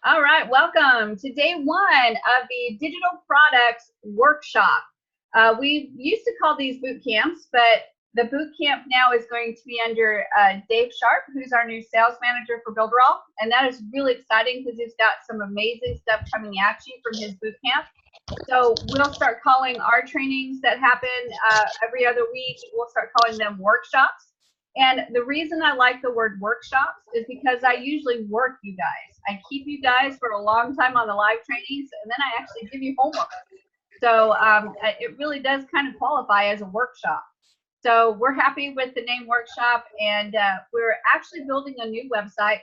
All right, welcome to day one of the digital products workshop. We used to call these boot camps, but the boot camp now is going to be under Dave Sharp, who's our new sales manager for Builderall. And that is really exciting because he's got some amazing stuff coming at you from his boot camp. So we'll start calling our trainings that happen every other week, we'll start calling them workshops. And the reason I like the word workshops is because I usually work you guys. I keep you guys for a long time on the live trainings, and then I actually give you homework. So it really does kind of qualify as a workshop. So we're happy with the name workshop, and we're actually building a new website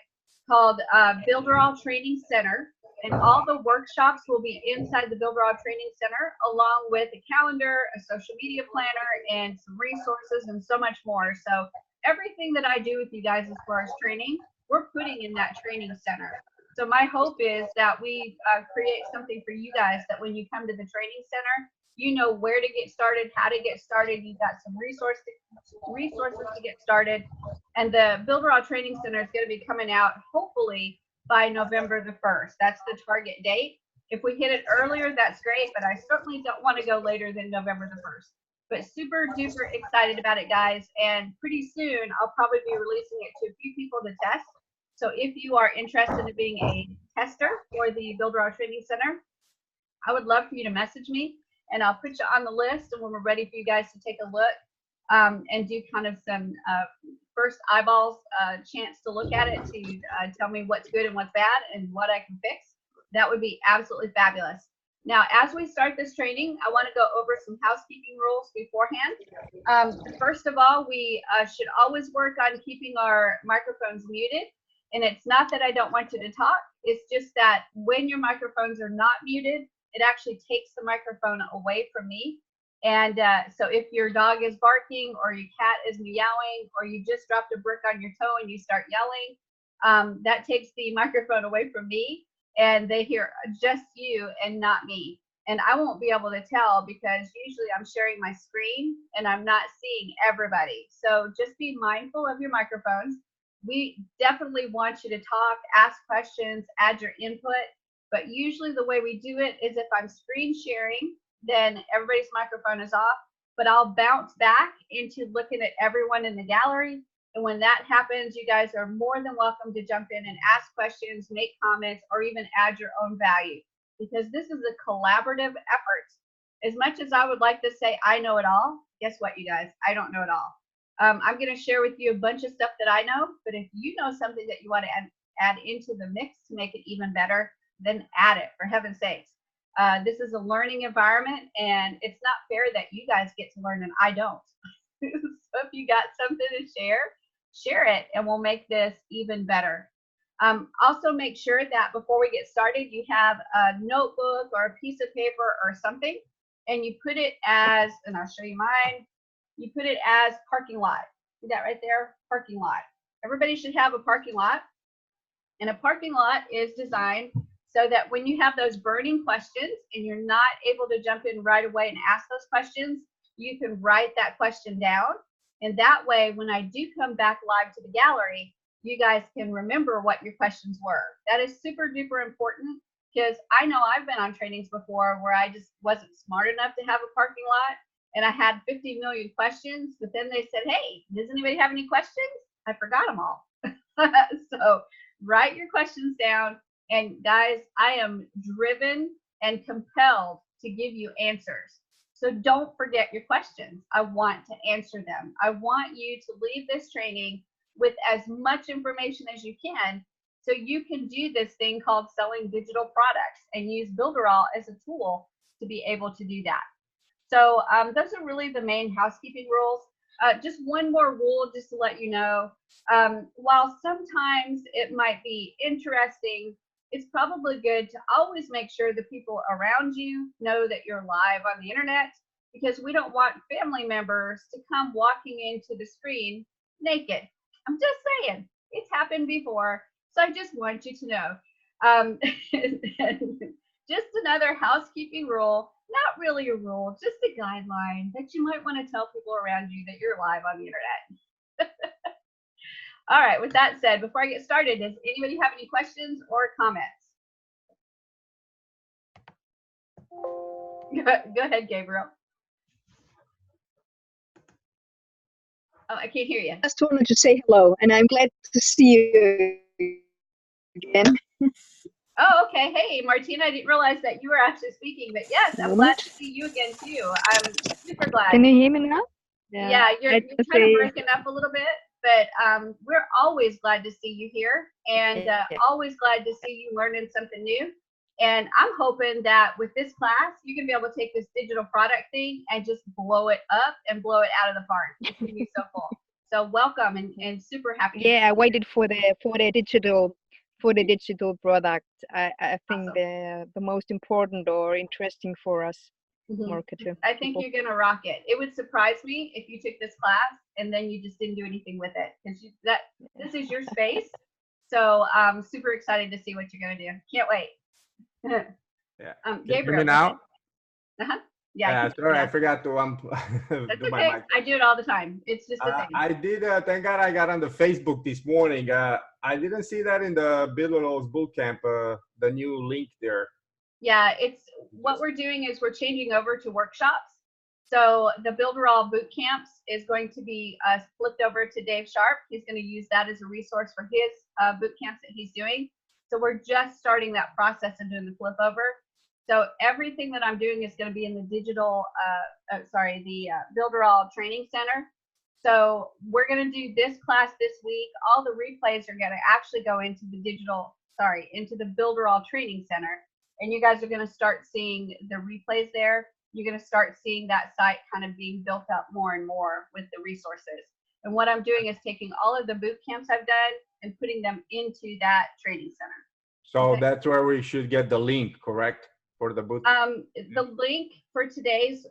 called Builderall Training Center. And all the workshops will be inside the Builderall Training Center, along with a calendar, a social media planner, and some resources, and so much more. So everything that I do with you guys as far as training, we're putting in that training center. So my hope is that we create something for you guys that when you come to the training center, you know where to get started, how to get started. You've got some resources to get started. And the Builderall Training Center is going to be coming out hopefully by November the 1st. That's the target date. If we hit it earlier, that's great, but I certainly don't want to go later than November the 1st. But super duper excited about it, guys. And pretty soon, I'll probably be releasing it to a few people to test. So if you are interested in being a tester for the Builderall Training Center, I would love for you to message me, and I'll put you on the list. And when we're ready for you guys to take a look and do kind of some first eyeballs chance to look at it to tell me what's good and what's bad and what I can fix, that would be absolutely fabulous. Now, as we start this training, I want to go over some housekeeping rules beforehand. First of all, we should always work on keeping our microphones muted. And it's not that I don't want you to talk. It's just that when your microphones are not muted, it actually takes the microphone away from me. And so if your dog is barking or your cat is meowing or you just dropped a brick on your toe and you start yelling, that takes the microphone away from me, and they hear just you and not me. And I won't be able to tell because usually I'm sharing my screen and I'm not seeing everybody. So just be mindful of your microphones. We definitely want you to talk, ask questions, add your input. But usually the way we do it is if I'm screen sharing, then everybody's microphone is off, but I'll bounce back into looking at everyone in the gallery. And when that happens, you guys are more than welcome to jump in and ask questions, make comments, or even add your own value, because this is a collaborative effort. As much as I would like to say I know it all, guess what, you guys? I don't know it all. I'm going to share with you a bunch of stuff that I know, but if you know something that you want to add into the mix to make it even better, then add it, for heaven's sakes. This is a learning environment, and it's not fair that you guys get to learn and I don't. So if you got something to share it, and we'll make this even better. Also, make sure that before we get started, you have a notebook or a piece of paper or something, and you put it as, and I'll show you mine, you put it as parking lot. See that right there? Parking lot. Everybody should have a parking lot, and a parking lot is designed so that when you have those burning questions and you're not able to jump in right away and ask those questions, you can write that question down. And that way, when I do come back live to the gallery, you guys can remember what your questions were. That is super duper important, because I know I've been on trainings before where I just wasn't smart enough to have a parking lot, and I had 50 million questions, but then they said, hey, does anybody have any questions? I forgot them all. So write your questions down. And guys, I am driven and compelled to give you answers. So don't forget your questions. I want to answer them. I want you to leave this training with as much information as you can, so you can do this thing called selling digital products and use Builderall as a tool to be able to do that. So those are really the main housekeeping rules. Just one more rule, just to let you know, while sometimes it might be interesting, it's probably good to always make sure the people around you know that you're live on the internet, because we don't want family members to come walking into the screen naked. I'm just saying, it's happened before, so I just want you to know. Just another housekeeping rule, not really a rule, just a guideline that you might want to tell people around you that you're live on the internet. All right, with that said, before I get started, does anybody have any questions or comments? Go ahead, Gabriel. Oh, I can't hear you. I just wanted to say hello, and I'm glad to see you again. Oh, okay. Hey, Martina, I didn't realize that you were actually speaking, but yes, I'm glad to see you again too. I'm super glad. Can you hear me now? Yeah, you're kind of breaking up a little bit, but we're always glad to see you here, and always glad to see you learning something new. And I'm hoping that with this class, you're gonna be able to take this digital product thing and just blow it up and blow it out of the park. It's gonna be so cool. So welcome and super happy. Yeah, I waited for the digital product. I think awesome. the most important or interesting for us marketer. I think you're gonna rock it. It would surprise me if you took this class and then you just didn't do anything with it, because this is your space. So I'm super excited to see what you're gonna do. Can't wait. Yeah. Gabriel, can you hear me now? Yeah. Sorry, I forgot to That's do okay. my mic. I do it all the time. It's just a thing. I did. Thank God I got on the Facebook this morning. I didn't see that in the Builderall's bootcamp. The new link there. Yeah, it's what we're doing is we're changing over to workshops. So the Builderall boot camps is going to be flipped over to Dave Sharp. He's going to use that as a resource for his boot camps that he's doing. So we're just starting that process of doing the flip over. So everything that I'm doing is going to be in the digital, the Builderall Training Center. So we're going to do this class this week. All the replays are going to actually go into the into the Builderall Training Center. And you guys are going to start seeing the replays there. You're going to start seeing that site kind of being built up more and more with the resources. And what I'm doing is taking all of the boot camps I've done and putting them into that training center. So that's where we should get the link, correct? For the boot. The link for today's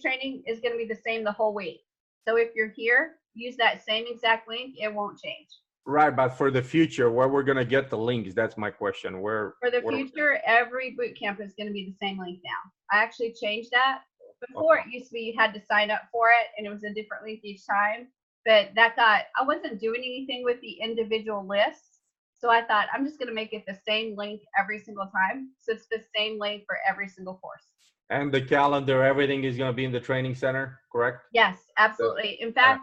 training is going to be the same the whole week. So if you're here, use that same exact link. It won't change. Right, but for the future, where we're gonna get the links? That's my question. Where for the future, every boot camp is going to be the same link now. I actually changed that. Before it used to be you had to sign up for it, and it was a different link each time. But I wasn't doing anything with the individual lists, so I thought I'm just going to make it the same link every single time. So it's the same link for every single course. And the calendar, everything is going to be in the training center, correct? Yes, absolutely. In fact,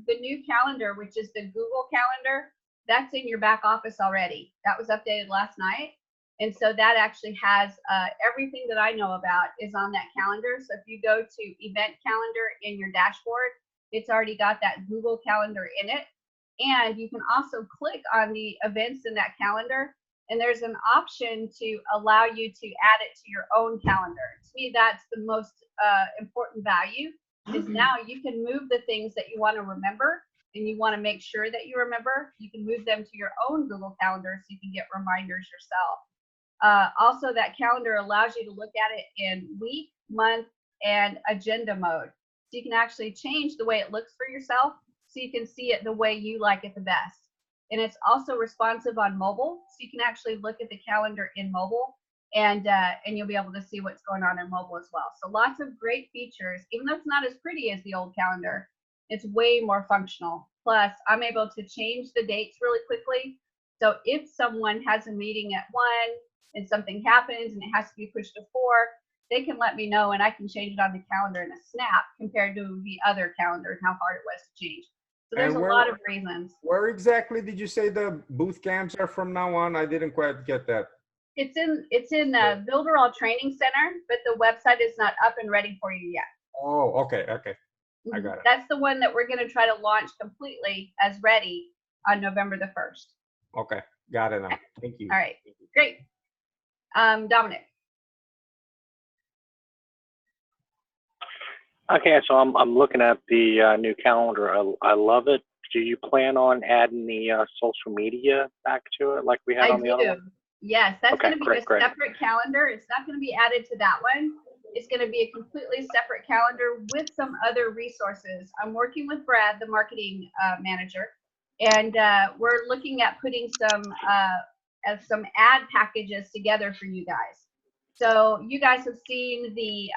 the new calendar, which is the Google Calendar, that's in your back office already. That was updated last night. And so that actually has everything that I know about is on that calendar. So if you go to event calendar in your dashboard, it's already got that Google Calendar in it. And you can also click on the events in that calendar, and there's an option to allow you to add it to your own calendar. To me, that's the most important value, is now you can move the things that you want to remember and you want to make sure that you remember. You can move them to your own Google Calendar so you can get reminders yourself. Also, that calendar allows you to look at it in week, month, and agenda mode. So you can actually change the way it looks for yourself so you can see it the way you like it the best. And it's also responsive on mobile, so you can actually look at the calendar in mobile, and you'll be able to see what's going on in mobile as well. So lots of great features. Even though it's not as pretty as the old calendar, it's way more functional. Plus, I'm able to change the dates really quickly. So if someone has a meeting at 1 and something happens and it has to be pushed to 4, they can let me know and I can change it on the calendar in a snap compared to the other calendar and how hard it was to change. So there's a lot of reasons. Where exactly did you say the booth camps are from now on? I didn't quite get that. It's in the Builderall Training Center, but the website is not up and ready for you yet. Oh, okay. I got it. That's the one that we're going to try to launch completely as ready on November the 1st. Okay, got it now. Thank you. All right, great. Dominic. Okay, so I'm looking at the new calendar. I love it. Do you plan on adding the social media back to it like we had on the other one? Yes, that's going to be a separate calendar. It's not going to be added to that one. It's going to be a completely separate calendar with some other resources. I'm working with Brad, the marketing manager, and we're looking at putting some ad packages together for you guys. So you guys have seen the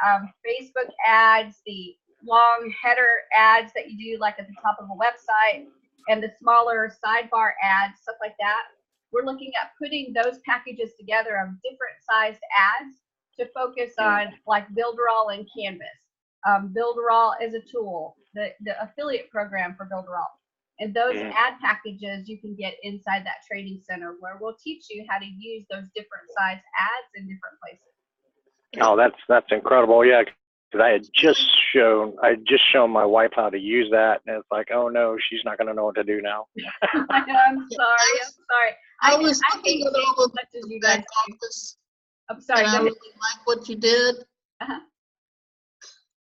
Facebook ads, the long header ads that you do like at the top of a website, and the smaller sidebar ads, stuff like that. We're looking at putting those packages together of different sized ads to focus on like Builderall and Canvas. Builderall is a tool, the affiliate program for Builderall. And those ad packages you can get inside that training center where we'll teach you how to use those different size ads in different places. Oh, that's incredible. Yeah, because I had just shown my wife how to use that, and it's like, oh no, she's not going to know what to do now. I'm sorry. I was looking at all of much as you the guys back do. office, I'm sorry. and I really like what you did.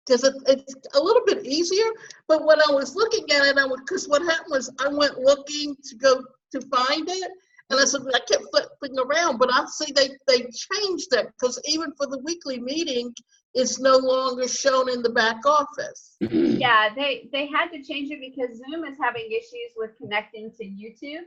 Because it's a little bit easier, but when I was looking at it, because what happened was I went looking to go to find it, and I said I kept flipping around, but I see they changed that, because even for the weekly meeting, it's no longer shown in the back office. Yeah, they had to change it because Zoom is having issues with connecting to YouTube,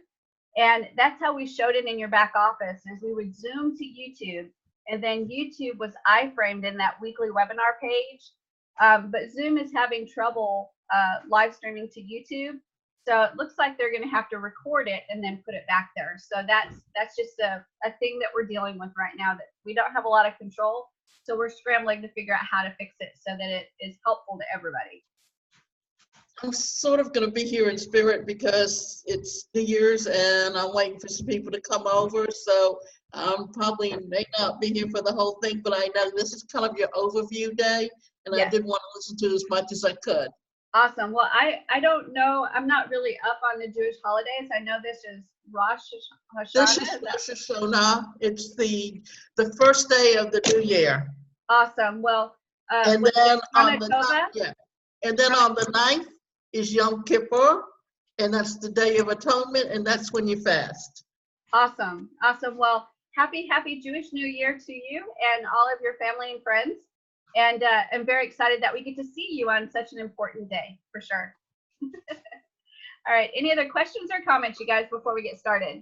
and that's how we showed it in your back office. Is we would Zoom to YouTube, and then YouTube was iframed in that weekly webinar page. But Zoom is having trouble live streaming to YouTube. So it looks like they're going to have to record it and then put it back there. So that's just a thing that we're dealing with right now that we don't have a lot of control. So we're scrambling to figure out how to fix it so that it is helpful to everybody. I'm sort of going to be here in spirit because it's New Year's and I'm waiting for some people to come over. So probably may not be here for the whole thing, but I know this is kind of your overview day, and Yes. I did want to listen to as much as I could. Awesome. Well, I don't know. I'm not really up on the Jewish holidays. I know this is Rosh Hashanah. This is Rosh Hashanah. It's the first day of the new year. Awesome. Well, And with then on the Hanukkah, and then on the 9th is Yom Kippur, and that's the Day of Atonement, and that's when you fast. Awesome. Awesome. Well, happy Jewish New Year to you and all of your family and friends. And I'm very excited that we get to see you on such an important day, for sure. All right. Any other questions or comments, you guys, before we get started?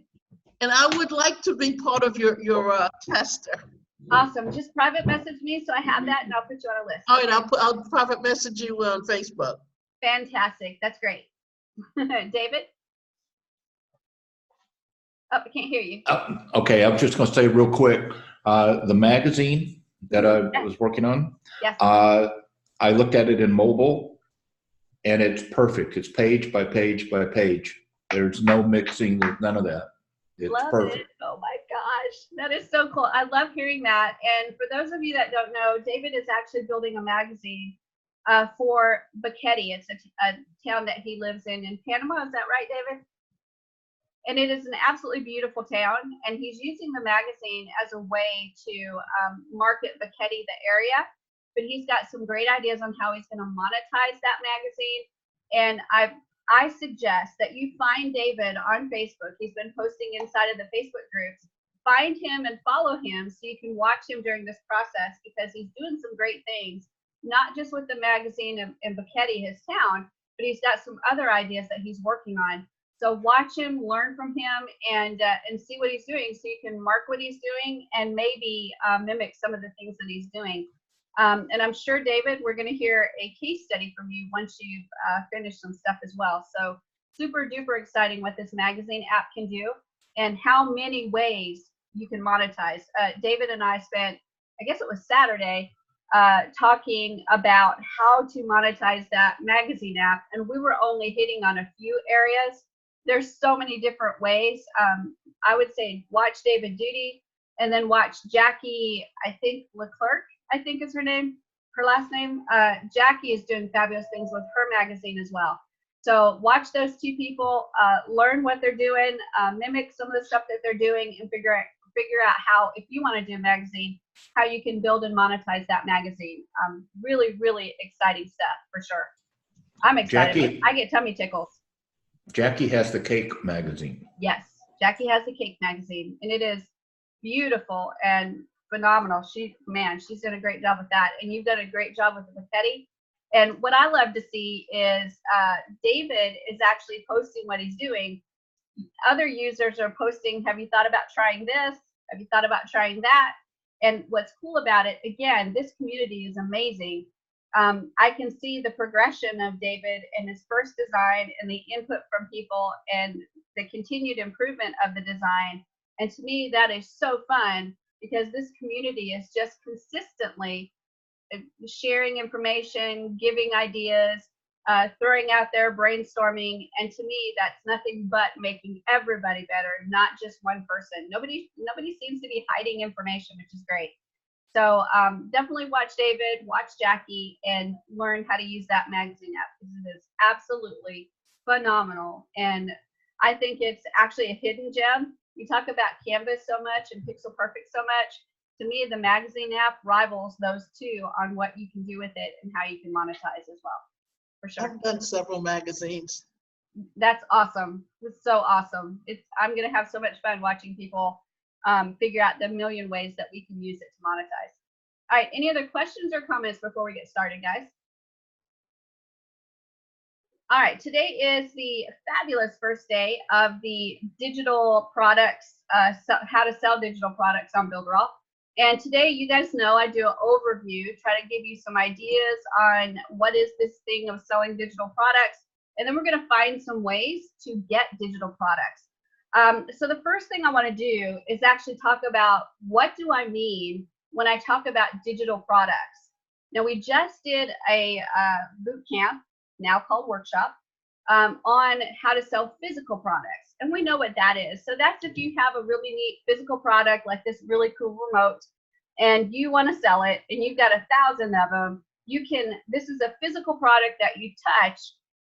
And I would like to be part of your tester. Awesome. Just private message me so I have that, and I'll put you on a list. All right, I'll private message you on Facebook. Fantastic. That's great. David? Oh, I can't hear you. Okay, I was just going to say real quick, the magazine that I was working on, Yes. I looked at it in mobile, and it's perfect. It's page by page by page. There's no mixing, there's none of that. It's Love perfect. it. Oh my gosh, that is so cool. I love hearing that. And for those of you that don't know, David is actually building a magazine for Bucetti. It's a town that he lives in Panama. Is that right, David? And it is an absolutely beautiful town. And he's using the magazine as a way to market Bucetti, the area. But he's got some great ideas on how he's going to monetize that magazine. And I suggest that you find David on Facebook. He's been posting inside of the Facebook groups. Find him and follow him so you can watch him during this process, because he's doing some great things, not just with the magazine in Bucetti, his town, but he's got some other ideas that he's working on. So watch him, learn from him, and see what he's doing so you can mark what he's doing and maybe mimic some of the things that he's doing. And I'm sure, David, we're going to hear a case study from you once you've finished some stuff as well. So super duper exciting what this magazine app can do and how many ways you can monetize. David and I spent, I guess it was Saturday, talking about how to monetize that magazine app. And we were only hitting on a few areas. There's so many different ways. I would say watch David Duty and then watch Jackie, I think Leclerc, I think is her name, her last name. Jackie is doing fabulous things with her magazine as well. So watch those two people, learn what they're doing, mimic some of the stuff that they're doing, and figure out how, if you want to do a magazine, how you can build and monetize that magazine. Really, really exciting stuff for sure. I'm excited. Jackie, I get tummy tickles. Jackie has the cake magazine. Yes, Jackie has the cake magazine, and it is beautiful and phenomenal. She's done a great job with that, and you've done a great job with the Bucetti. And what I love to see is David is actually posting what he's doing. Other users are posting, have you thought about trying this? Have you thought about trying that? And what's cool about it, again, this community is amazing. I can see the progression of David and his first design and the input from people and the continued improvement of the design. And to me, that is so fun because this community is just consistently sharing information, giving ideas, throwing out there, brainstorming, and to me, that's nothing but making everybody better, not just one person. Nobody seems to be hiding information, which is great. So definitely watch David, watch Jackie, and learn how to use that magazine app, because it is absolutely phenomenal. And I think it's actually a hidden gem. We talk about Canvas so much and Pixel Perfect so much. To me, the magazine app rivals those two on what you can do with it and how you can monetize as well, for sure. I've done several magazines. That's awesome. It's so awesome. I'm going to have so much fun watching people figure out the million ways that we can use it to monetize. All right, any other questions or comments before we get started, guys? All right, today is the fabulous first day of the digital products, how to sell digital products on Builderall. And today, you guys know I do an overview, try to give you some ideas on what is this thing of selling digital products. And then we're going to find some ways to get digital products. So the first thing I want to do is actually talk about what do I mean when I talk about digital products. Now, we just did a boot camp, now called workshop, on how to sell physical products. And we know what that is. So that's if you have a really neat physical product like this really cool remote and you want to sell it and you've got 1,000 of them, this is a physical product that you touch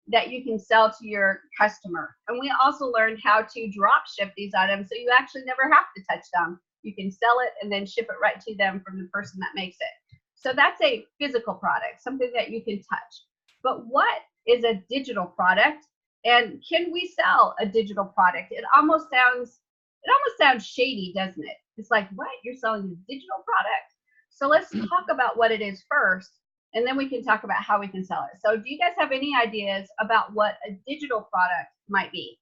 that you can sell to your customer. And we also learned how to drop ship these items so you actually never have to touch them. You can sell it and then ship it right to them from the person that makes it. So that's a physical product, something that you can touch. But what is a digital product? And can we sell a digital product? It almost sounds shady, doesn't it? It's like, what? You're selling a digital product? So let's talk about what it is first, and then we can talk about how we can sell it. So do you guys have any ideas about what a digital product might be?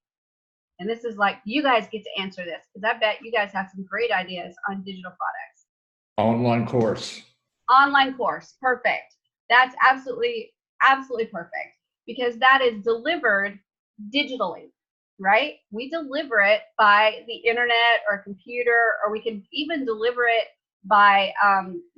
And this is like, you guys get to answer this, because I bet you guys have some great ideas on digital products. Online course. Online course, perfect. That's absolutely perfect, because that is delivered digitally, right? We deliver it by the internet or computer, or we can even deliver it by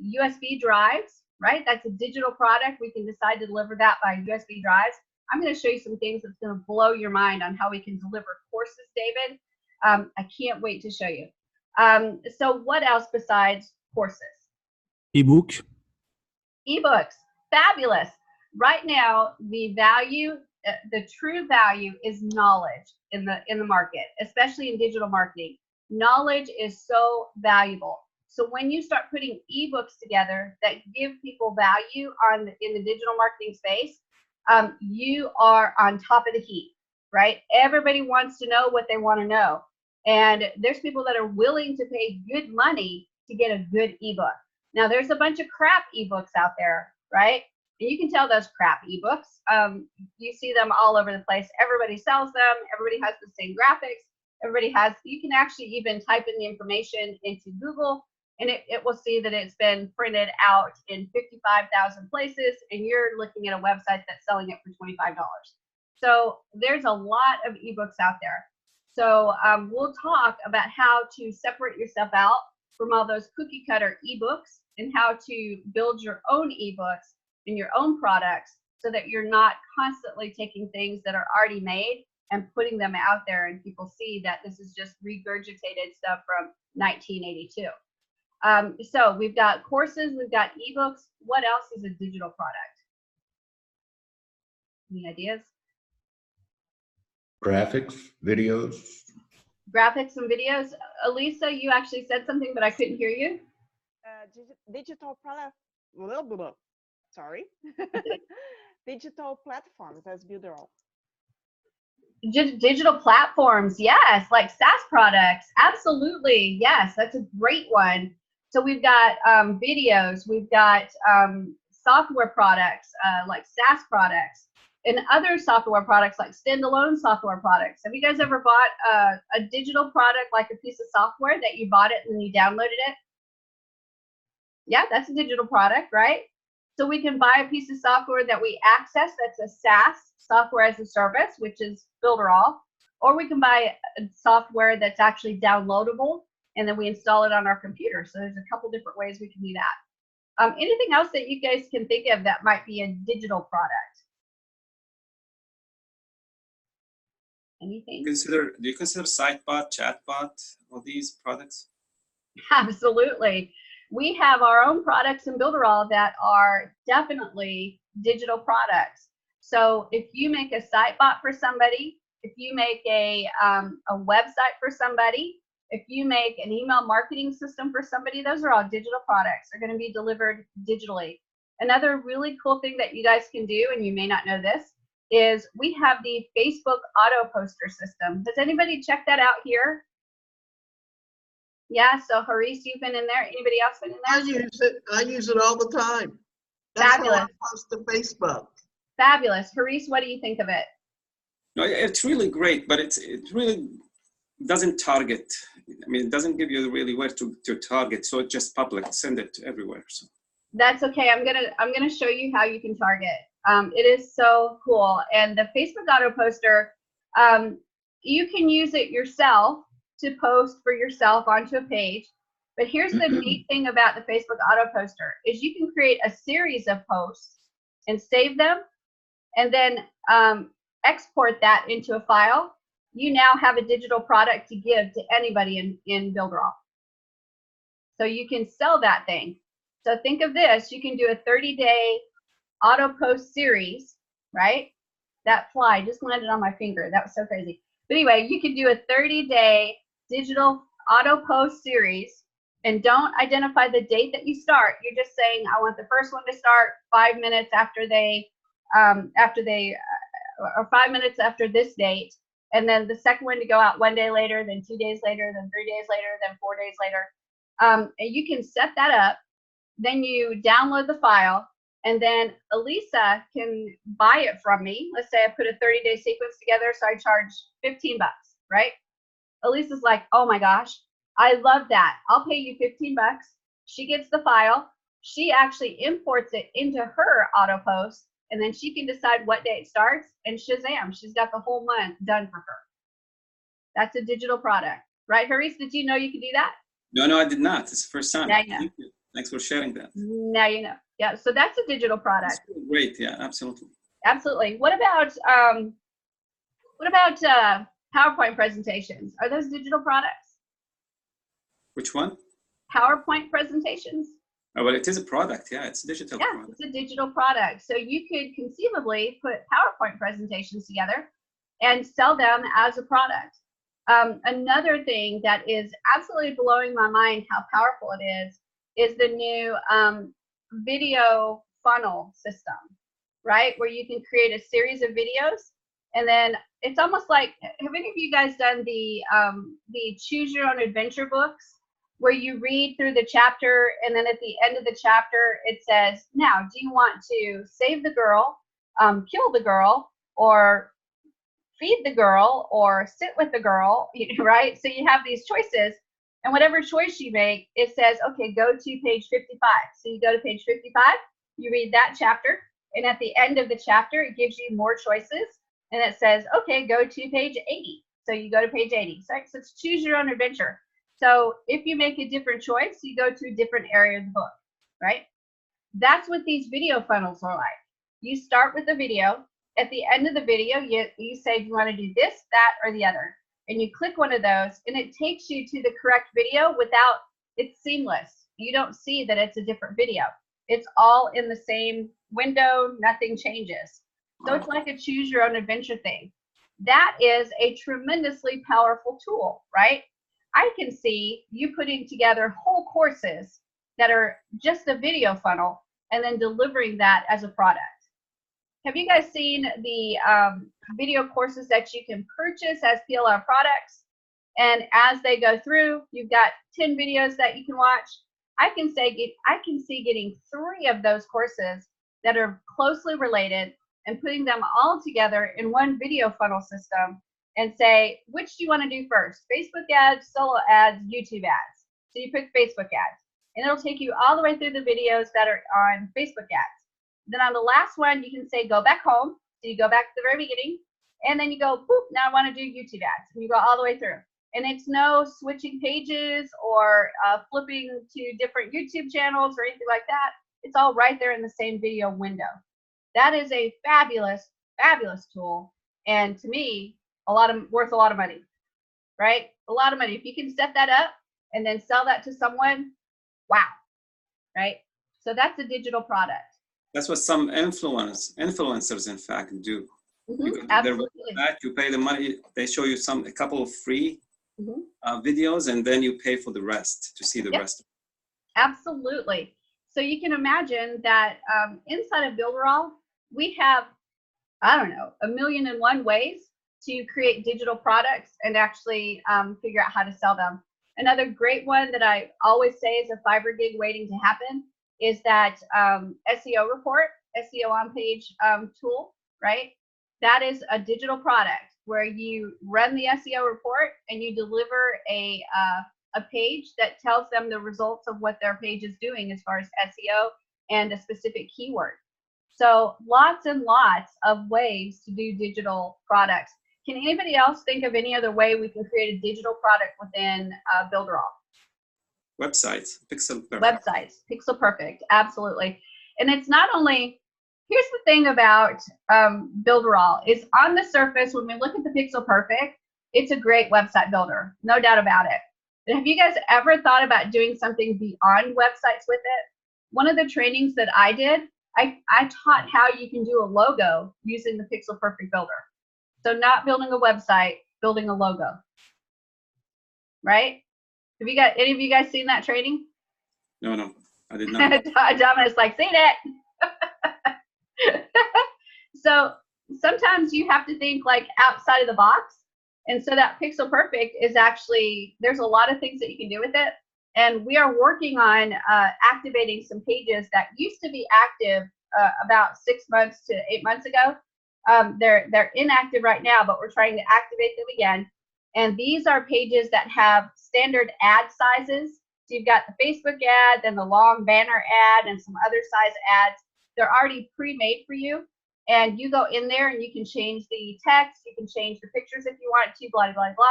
USB drives, right? That's a digital product. We can decide to deliver that by USB drives. I'm going to show you some things that's going to blow your mind on how we can deliver courses, David. I can't wait to show you. So what else besides courses? Ebook. Ebooks, fabulous. Right now, the true value is knowledge in the market, especially in digital marketing. Knowledge is so valuable. So when you start putting ebooks together that give people value in the digital marketing space, you are on top of the heap, right? Everybody wants to know what they want to know. And there's people that are willing to pay good money to get a good ebook. Now, there's a bunch of crap ebooks out there, right? And you can tell those crap ebooks. You see them all over the place. Everybody sells them. Everybody has the same graphics. You can actually even type in the information into Google, and it will see that it's been printed out in 55,000 places, and you're looking at a website that's selling it for $25. So there's a lot of ebooks out there. So we'll talk about how to separate yourself out from all those cookie cutter ebooks and how to build your own ebooks and your own products so that you're not constantly taking things that are already made and putting them out there and people see that this is just regurgitated stuff from 1982. So we've got courses, we've got ebooks. What else is a digital product? Any ideas? Graphics, videos. graphics and videos. Elisa, you actually said something, but I couldn't hear you. Digital product. Sorry. Digital platforms as Builderall. Digital platforms, yes, like SaaS products, absolutely, yes, that's a great one. So we've got videos, we've got software products like SaaS products, and other software products like standalone software products. Have you guys ever bought a digital product, like a piece of software that you bought it and then you downloaded it? Yeah, that's a digital product, right? So we can buy a piece of software that we access, that's a SaaS, software as a service, which is Builderall, or we can buy a software that's actually downloadable and then we install it on our computer. So there's a couple different ways we can do that. Anything else that you guys can think of that might be a digital product? Anything? Do you consider Sitebot, Chatbot, all these products? Absolutely. We have our own products in Builderall that are definitely digital products. So if you make a Sitebot for somebody, if you make a website for somebody, if you make an email marketing system for somebody, those are all digital products. They're going to be delivered digitally. Another really cool thing that you guys can do, and you may not know this, is we have the Facebook auto poster system. Has anybody checked that out here? Yeah, so Haris, you've been in there. Anybody else been in there? I use it. I use it all the time. That's Fabulous. how I post to Facebook. Fabulous. Haris, what do you think of it? No, it's really great, but it really doesn't target. I mean, it doesn't give you really where to target. So it's just public, send it everywhere. So. That's okay. I'm gonna show you how you can target. It is so cool. And the Facebook auto poster, you can use it yourself to post for yourself onto a page. But here's the neat thing about the Facebook auto poster is you can create a series of posts and save them, and then export that into a file. You now have a digital product to give to anybody in Builderall. So you can sell that thing. So think of this, you can do a 30-day auto post series, right? That fly just landed on my finger. That was so crazy. But anyway, you can do a 30-day digital auto post series, and don't identify the date that you start. You're just saying, I want the first one to start 5 minutes after they, or 5 minutes after this date, and then the second one to go out 1 day later, then 2 days later, then 3 days later, then 4 days later. And you can set that up. Then you download the file, and then Elisa can buy it from me. Let's say I put a 30-day sequence together, so I charge 15 bucks, right? Elisa's like, oh my gosh, I love that. I'll pay you 15 bucks. She gets the file. She actually imports it into her auto post, and then she can decide what day it starts, and shazam, she's got the whole month done for her. That's a digital product, right, Haris? Did you know you could do that? No, I did not. It's the first time. Now you know. Thank you. Thanks for sharing that. Now you know. Yeah, so that's a digital product. That's great. Yeah, absolutely. Absolutely. What about PowerPoint presentations? Are those digital products? Which one? PowerPoint presentations. Oh, well, it is a product. Yeah, it's a digital Yeah, product. it's a digital product. So you could conceivably put PowerPoint presentations together and sell them as a product. Another thing that is absolutely blowing my mind how powerful it is the new video funnel system, right? Where you can create a series of videos, and then it's almost like, have any of you guys done the Choose Your Own Adventure books, where you read through the chapter, and then at the end of the chapter it says, now, do you want to save the girl, kill the girl, or feed the girl, or sit with the girl, right? So you have these choices, and whatever choice you make, it says, okay, go to page 55. So you go to page 55, you read that chapter, and at the end of the chapter, it gives you more choices, and it says, okay, go to page 80. So you go to page 80. So it's choose your own adventure. So if you make a different choice, you go to a different area of the book, right? That's what these video funnels are like. You start with a video. At the end of the video, you say, do you want to do this, that, or the other? And you click one of those, and it takes you to the correct video without, it's seamless. You don't see that it's a different video. It's all in the same window, nothing changes. So it's like a choose your own adventure thing. That is a tremendously powerful tool, right? I can see you putting together whole courses that are just a video funnel and then delivering that as a product. Have you guys seen the video courses that you can purchase as PLR products? And as they go through, you've got 10 videos that you can watch. I can see getting 3 of those courses that are closely related and putting them all together in one video funnel system and say, which do you want to do first? Facebook ads, solo ads, YouTube ads. So you pick Facebook ads, and it'll take you all the way through the videos that are on Facebook ads. Then on the last one, you can say, go back home. So you go back to the very beginning, and then you go, boop, now I want to do YouTube ads. And you go all the way through. And it's no switching pages or flipping to different YouTube channels or anything like that. It's all right there in the same video window. That is a fabulous, fabulous tool. And to me, worth a lot of money, right? A lot of money. If you can set that up and then sell that to someone, wow, right? So that's a digital product. That's what some influencers, in fact, do. You go to Absolutely. their website, you pay the money, they show you a couple of free videos, and then you pay for the rest to see the rest. Absolutely. So you can imagine that inside of Builderall, we have, I don't know, 1,000,001 ways to create digital products and actually figure out how to sell them. Another great one that I always say is a fiber gig waiting to happen is that SEO report, SEO on page tool, right? That is a digital product where you run the SEO report and you deliver a page that tells them the results of what their page is doing as far as SEO and a specific keyword. So lots and lots of ways to do digital products. Can anybody else think of any other way we can create a digital product within Builderall? Websites, Pixel Perfect. Websites, Pixel Perfect, absolutely. And it's not only, here's the thing about Builderall is on the surface, when we look at the Pixel Perfect, it's a great website builder, no doubt about it. But have you guys ever thought about doing something beyond websites with it? One of the trainings that I did, I taught how you can do a logo using the Pixel Perfect builder. So not building a website, building a logo, right? Have you got any of you guys seen that training? No, I did not. Dominick's like, seen it. So sometimes you have to think like outside of the box. And so that Pixel Perfect is actually, there's a lot of things that you can do with it. And we are working on activating some pages that used to be active about 6 months to 8 months ago. They're inactive right now, but we're trying to activate them again. And these are pages that have standard ad sizes. So you've got the Facebook ad, then the long banner ad, and some other size ads. They're already pre-made for you. And you go in there and you can change the text, you can change the pictures if you want to, blah, blah, blah.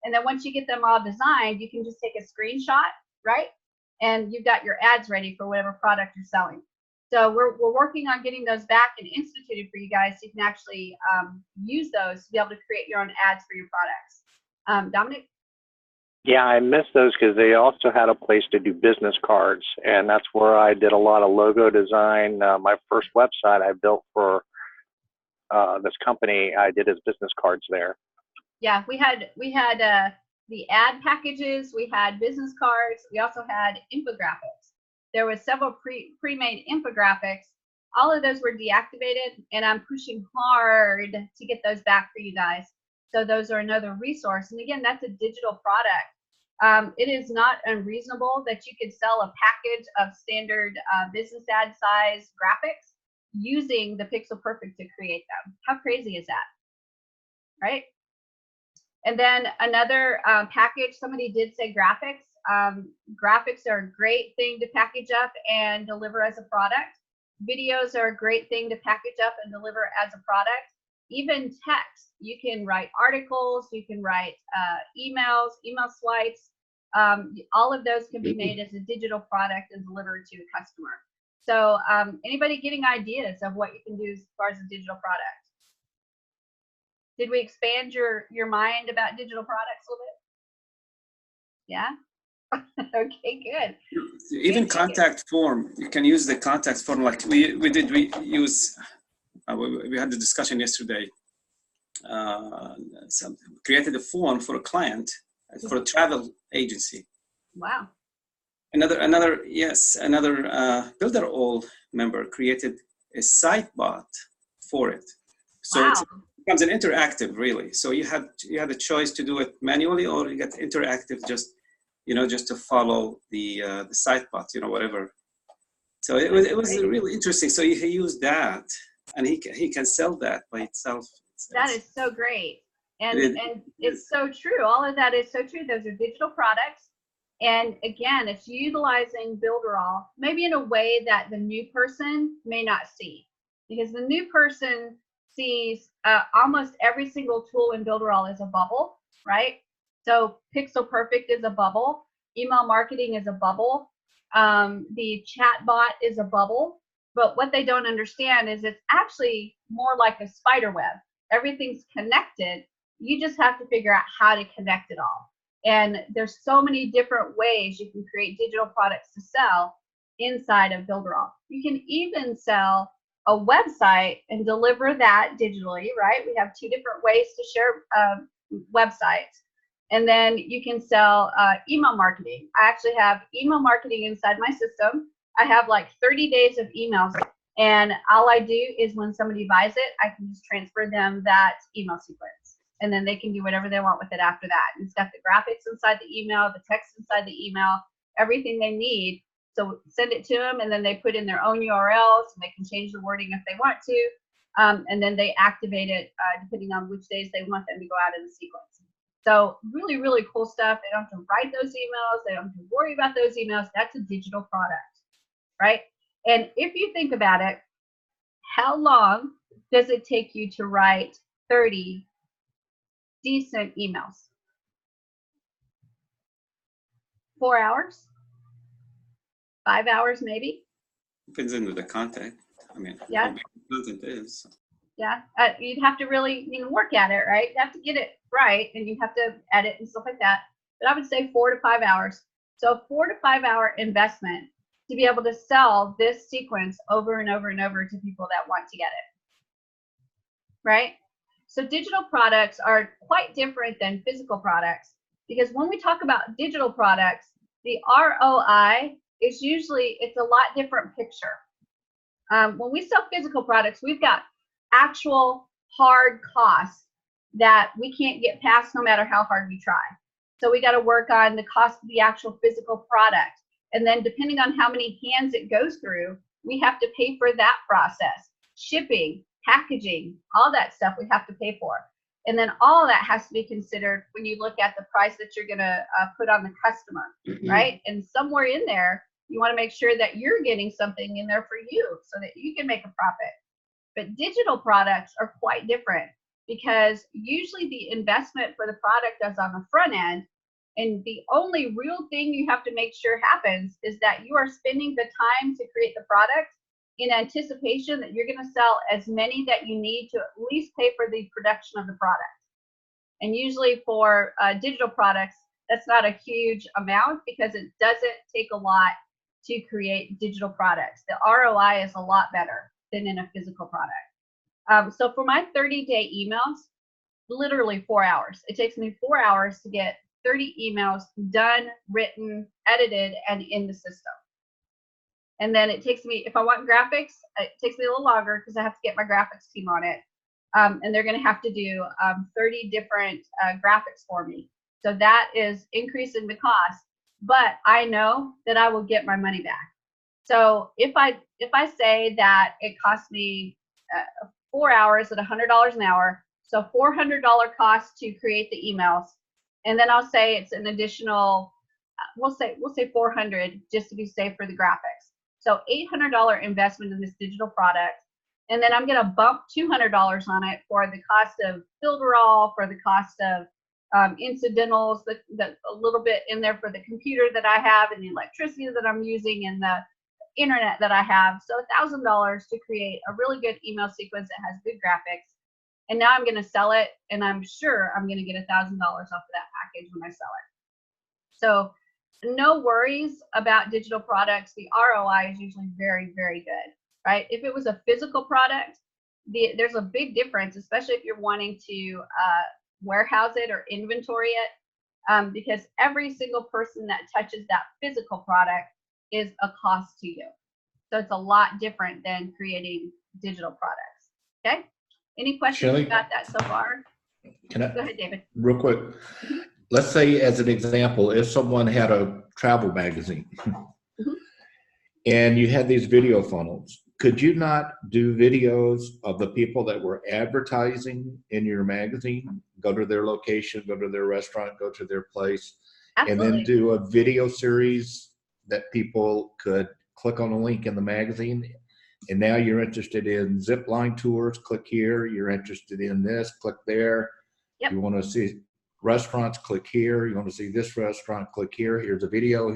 And then once you get them all designed, you can just take a screenshot, right? And you've got your ads ready for whatever product you're selling. So we're working on getting those back and instituted for you guys so you can actually use those to be able to create your own ads for your products. Dominic? Yeah, I miss those because they also had a place to do business cards, and that's where I did a lot of logo design. My first website I built for this company, I did his business cards there. Yeah, we had the ad packages, we had business cards, we also had infographics. There was several pre-made infographics. All of those were deactivated, and I'm pushing hard to get those back for you guys. So those are another resource. And again, that's a digital product. It is not unreasonable that you could sell a package of standard business ad size graphics using the Pixel Perfect to create them. How crazy is that, right? And then another package, somebody did say graphics. Graphics are a great thing to package up and deliver as a product. Videos are a great thing to package up and deliver as a product. Even text, you can write articles, you can write email swipes. All of those can be made as a digital product and delivered to a customer. So anybody getting ideas of what you can do as far as a digital product? Did we expand your mind about digital products a little bit? Yeah? Okay, good. Even contact form, you can use the contact form like we use, we had the discussion yesterday. Created a form for a client for a travel agency. Wow. Another Builderall member created a site bot for it. So wow. It becomes an interactive, really. So you had a choice to do it manually, or you get interactive, just to follow the site bot, whatever. So it was really interesting. So he used that, and he can sell that by itself. That is so great. And it's so true. All of that is so true. Those are digital products. And again, it's utilizing Builderall, maybe in a way that the new person may not see. Because the new person sees almost every single tool in Builderall as a bubble, right? So pixel perfect is a bubble. Email marketing is a bubble. The chat bot is a bubble. But what they don't understand is it's actually more like a spider web. Everything's connected. You just have to figure out how to connect it all. And there's so many different ways you can create digital products to sell inside of Builderall. You can even sell a website and deliver that digitally, right? We have 2 different ways to share websites. And then you can sell email marketing. I actually have email marketing inside my system. I have like 30 days of emails, and all I do is when somebody buys it, I can just transfer them that email sequence, and then they can do whatever they want with it after that. And it's got the graphics inside the email, the text inside the email, everything they need. So send it to them, and then they put in their own URLs, and they can change the wording if they want to, and then they activate it depending on which days they want them to go out in the sequence. So really, really cool stuff. They don't have to write those emails. They don't have to worry about those emails. That's a digital product, right? And if you think about it, how long does it take you to write 30 decent emails? 4 hours? 5 hours maybe? Depends on the content. I mean, Yeah. how big the content is. Yeah, you'd have to really work at it, right? You have to get it right, and you have to edit and stuff like that. But I would say 4 to 5 hours. So 4 to 5 hour investment to be able to sell this sequence over and over and over to people that want to get it, right? So digital products are quite different than physical products, because when we talk about digital products, the ROI is usually, it's a lot different picture. When we sell physical products, we've got actual hard costs that we can't get past no matter how hard we try. So we got to work on the cost of the actual physical product. And then depending on how many hands it goes through, we have to pay for that process. Shipping, packaging, all that stuff we have to pay for. And then all of that has to be considered when you look at the price that you're going to put on the customer, right? And somewhere in there, you want to make sure that you're getting something in there for you so that you can make a profit. But digital products are quite different, because usually the investment for the product is on the front end, and the only real thing you have to make sure happens is that you are spending the time to create the product in anticipation that you're going to sell as many that you need to at least pay for the production of the product. And usually for digital products, that's not a huge amount, because it doesn't take a lot to create digital products. The ROI is a lot better than in a physical product. So for my 30-day emails, literally 4 hours. It takes me 4 hours to get 30 emails done, written, edited, and in the system. And then it takes me, if I want graphics, it takes me a little longer because I have to get my graphics team on it. And they're going to have to do 30 different graphics for me. So that is increasing the cost, but I know that I will get my money back. So if I say that it costs me 4 hours at $100 an hour, so $400 cost to create the emails, and then I'll say it's an additional, we'll say 400 just to be safe for the graphics. So $800 investment in this digital product, and then I'm going to bump $200 on it for the cost of Builderall, for the cost of incidentals, a little bit in there for the computer that I have and the electricity that I'm using and the internet that I have. So $1,000 to create a really good email sequence that has good graphics. And now I'm going to sell it, and I'm sure I'm going to get $1,000 off of that package when I sell it. So no worries about digital products. The ROI is usually very, very good, right? If it was a physical product, there's a big difference, especially if you're wanting to warehouse it or inventory it, because every single person that touches that physical product is a cost to you. So it's a lot different than creating digital products. Okay? Any questions Shelley? about that so far? Can I, Go ahead, David. real quick, let's say as an example, if someone had a travel magazine and you had these video funnels, could you not do videos of the people that were advertising in your magazine, go to their location, go to their restaurant, go to their place, Absolutely. and then do a video series that people could click on a link in the magazine? And now you're interested in zip line tours, click here. You're interested in this, click there. Yep. You want to see, restaurants, click here. You want to see this restaurant, click here. Here's a video,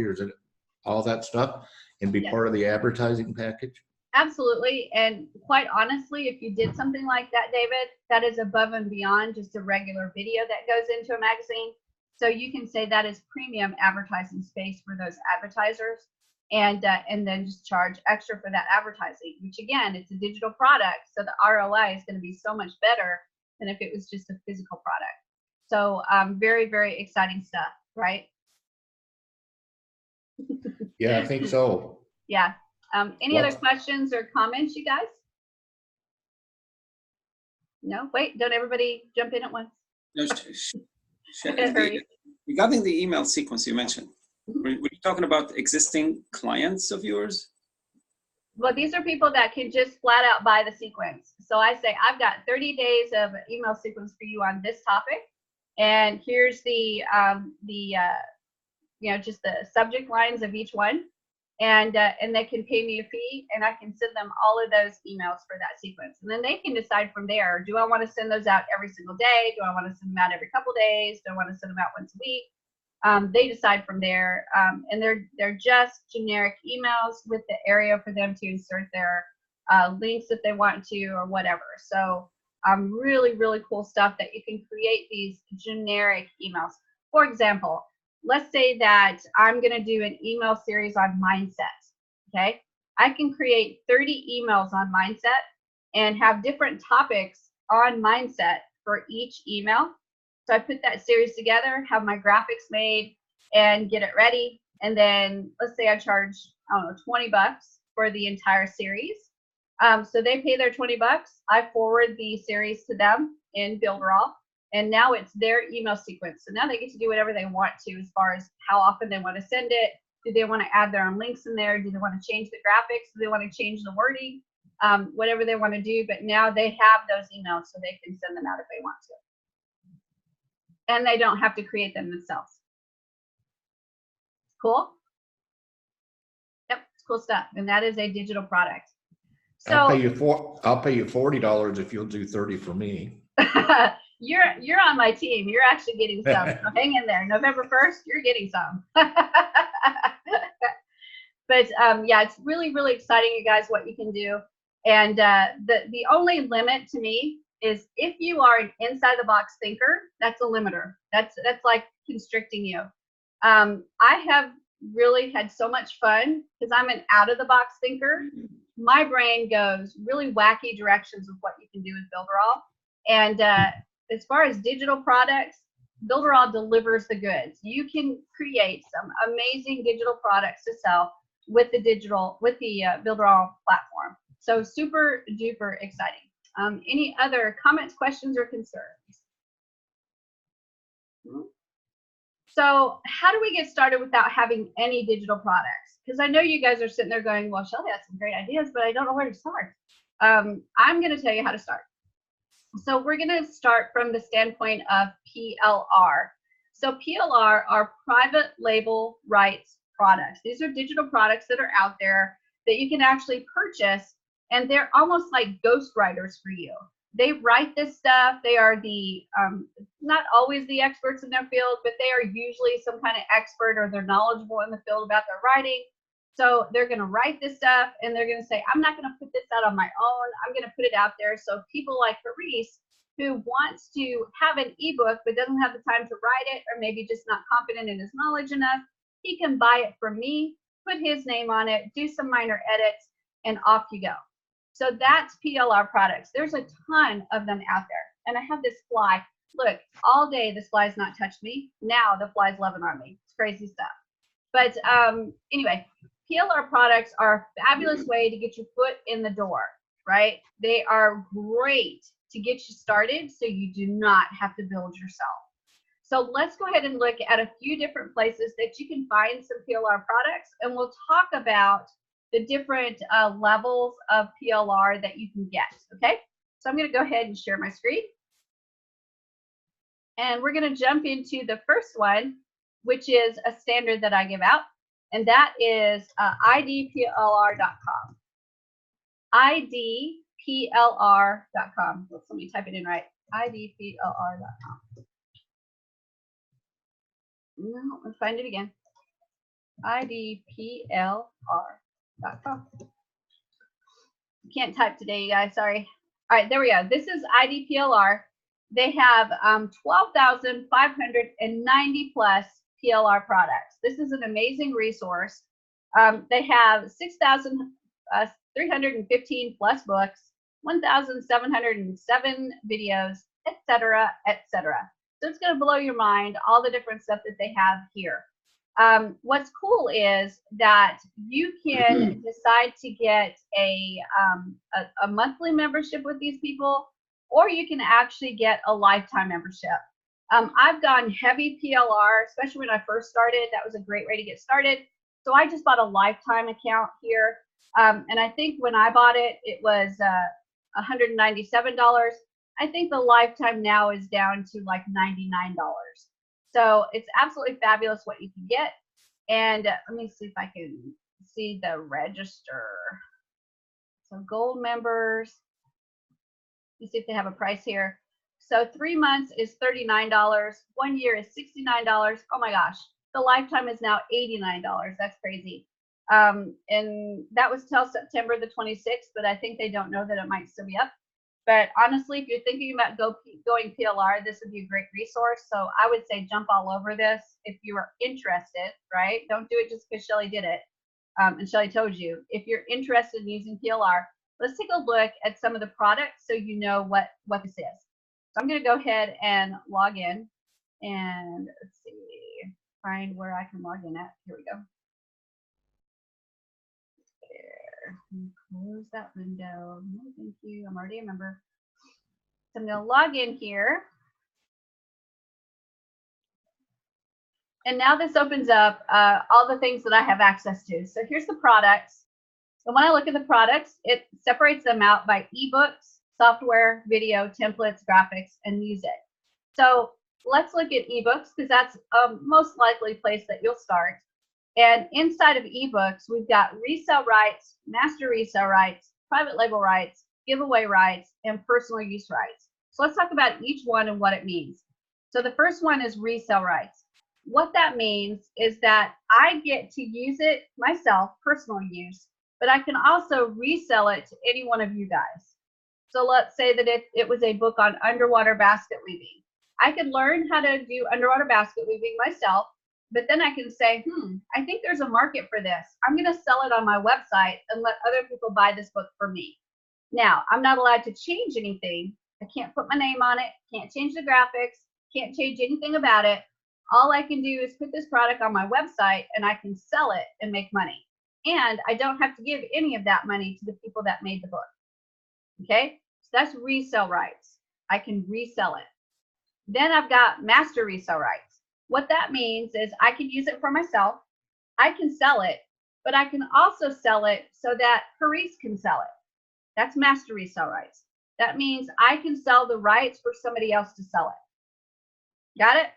all that stuff, and be Yes. part of the advertising package? Absolutely. And quite honestly, if you did something like that, David, that is above and beyond just a regular video that goes into a magazine. So you can say that is premium advertising space for those advertisers, and then just charge extra for that advertising, which again, it's a digital product. So the ROI is going to be so much better than if it was just a physical product. So very, very exciting stuff, right? Yeah, I think so. Yeah. Any other What's- questions or comments, you guys? No, wait, don't everybody jump in at once. No, Hurry. regarding the email sequence you mentioned, were you talking about existing clients of yours? Well, these are people that can just flat out buy the sequence. So I say, I've got 30 days of email sequence for you on this topic. And here's the just the subject lines of each one. And they can pay me a fee, and I can send them all of those emails for that sequence. And then they can decide from there, do I want to send those out every single day? Do I want to send them out every couple days? Do I want to send them out once a week? They decide from there, and they're just generic emails with the area for them to insert their links if they want to or whatever. So really, really cool stuff that you can create these generic emails. For example, let's say that I'm going to do an email series on mindset. Okay, I can create 30 emails on mindset and have different topics on mindset for each email. So I put that series together, have my graphics made, and get it ready. And then let's say I charge, I don't know, 20 bucks for the entire series. So they pay their 20 bucks. I forward the series to them in Builderall, and now it's their email sequence. So now they get to do whatever they want to as far as how often they want to send it. Do they want to add their own links in there? Do they want to change the graphics? Do they want to change the wording? Whatever they want to do, but now they have those emails so they can send them out if they want to. And they don't have to create them themselves. Cool? Yep, it's cool stuff. And that is a digital product. So I'll pay you $40 if you'll do 30 for me. you're on my team. You're actually getting some. So hang in there. November 1st, you're getting some. But yeah, it's really, really exciting, you guys, what you can do. And the only limit to me is if you are an inside the box thinker, that's a limiter. That's like constricting you. I have really had so much fun because I'm an out of the box thinker. My brain goes really wacky directions with what you can do with Builderall. And as far as digital products, Builderall delivers the goods. You can create some amazing digital products to sell with the Builderall platform. So super duper exciting. Any other comments, questions, or concerns? So how do we get started without having any digital products? Because I know you guys are sitting there going, well, Shelly has some great ideas, but I don't know where to start. I'm going to tell you how to start. So we're going to start from the standpoint of PLR. So PLR are private label rights products. These are digital products that are out there that you can actually purchase, and they're almost like ghostwriters for you. They write this stuff. They are the, not always the experts in their field, but they are usually some kind of expert, or they're knowledgeable in the field about their writing. So they're going to write this stuff, and they're going to say, I'm not going to put this out on my own. I'm going to put it out there so people like Paris, who wants to have an ebook but doesn't have the time to write it, or maybe just not confident in his knowledge enough, he can buy it from me, put his name on it, do some minor edits, and off you go. So that's PLR products. There's a ton of them out there. And I have this fly. Look, all day this fly's not touched me. Now the fly's loving on me. It's crazy stuff. But anyway, PLR products are a fabulous way to get your foot in the door, right? They are great to get you started so you do not have to build yourself. So let's go ahead and look at a few different places that you can find some PLR products, and we'll talk about the different levels of PLR that you can get, okay? So I'm gonna go ahead and share my screen. And we're gonna jump into the first one, which is a standard that I give out, and that is idplr.com. idplr.com. Let me type it in right, idplr.com. No, let's find it again. idplr.com. Can't type today, you guys, sorry. All right, there we go. This is IDPLR. They have 12,590 plus PLR products. This is an amazing resource. They have 6,315 plus books, 1,707 videos, etc., etc. So it's going to blow your mind, all the different stuff that they have here. What's cool is that you can decide to get a monthly membership with these people, or you can actually get a lifetime membership. I've gone heavy PLR, especially when I first started. That was a great way to get started. So I just bought a lifetime account here. And I think when I bought it, it was $197. I think the lifetime now is down to like $99. So it's absolutely fabulous what you can get. And let me see if I can see the register. So gold members, let's see if they have a price here. So 3 months is $39. 1 year is $69. Oh my gosh. The lifetime is now $89. That's crazy. And that was till September the 26th, but I think they don't know that it might still be up. But honestly, if you're thinking about going PLR, this would be a great resource. So I would say jump all over this if you are interested, right? Don't do it just because Shelly did it. And Shelly told you. If you're interested in using PLR, let's take a look at some of the products so you know what this is. So I'm going to go ahead and log in. And let's see, find where I can log in at. Here we go. Close that window. No, thank you. I'm already a member. So I'm going to log in here. And now this opens up all the things that I have access to. So here's the products. So when I look at the products, it separates them out by ebooks, software, video, templates, graphics, and music. So let's look at ebooks because that's a most likely place that you'll start. And inside of ebooks, we've got resell rights, master resell rights, private label rights, giveaway rights, and personal use rights. So let's talk about each one and what it means. So the first one is resell rights. What that means is that I get to use it myself, personal use, but I can also resell it to any one of you guys. So let's say that it was a book on underwater basket weaving. I could learn how to do underwater basket weaving myself, but then I can say, I think there's a market for this. I'm going to sell it on my website and let other people buy this book for me. Now, I'm not allowed to change anything. I can't put my name on it, can't change the graphics, can't change anything about it. All I can do is put this product on my website and I can sell it and make money. And I don't have to give any of that money to the people that made the book. Okay, so that's resell rights. I can resell it. Then I've got master resell rights. What that means is I can use it for myself. I can sell it, but I can also sell it so that Paris can sell it. That's master resell rights. That means I can sell the rights for somebody else to sell it. Got it?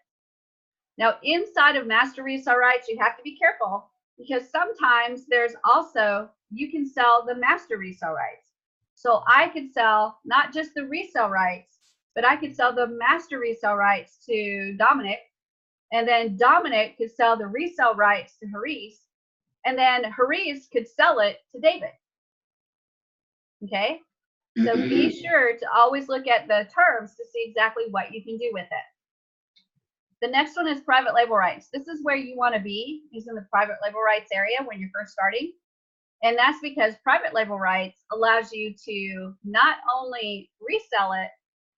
Now, inside of master resell rights, you have to be careful because sometimes there's also, you can sell the master resell rights. So I could sell not just the resell rights, but I could sell the master resell rights to Dominic, and then Dominic could sell the resell rights to Haris, and then Haris could sell it to David. Okay, so be sure to always look at the terms to see exactly what you can do with it. The next one is private label rights. This is where you want to be, is in the private label rights area when you're first starting. And that's because private label rights allows you to not only resell it,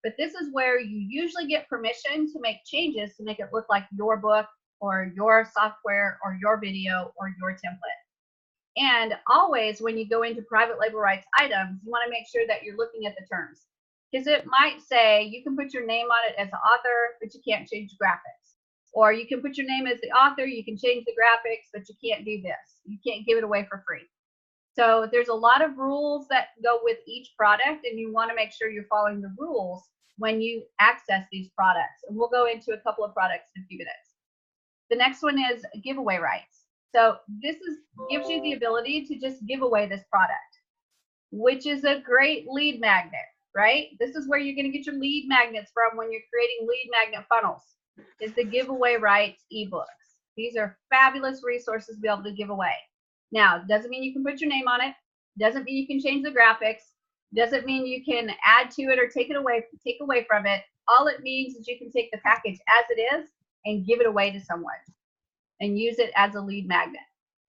but this is where you usually get permission to make changes to make it look like your book or your software or your video or your template. And always when you go into private label rights items, you want to make sure that you're looking at the terms. Because it might say you can put your name on it as the author, but you can't change the graphics. Or you can put your name as the author, you can change the graphics, but you can't do this. You can't give it away for free. So there's a lot of rules that go with each product, and you want to make sure you're following the rules when you access these products. And we'll go into a couple of products in a few minutes. The next one is giveaway rights. So this gives you the ability to just give away this product, which is a great lead magnet, right? This is where you're going to get your lead magnets from when you're creating lead magnet funnels. is the giveaway rights ebooks. These are fabulous resources to be able to give away. Now, doesn't mean you can put your name on it. Doesn't mean you can change the graphics. Doesn't mean you can add to it or take away from it. All it means is you can take the package as it is and give it away to someone and use it as a lead magnet.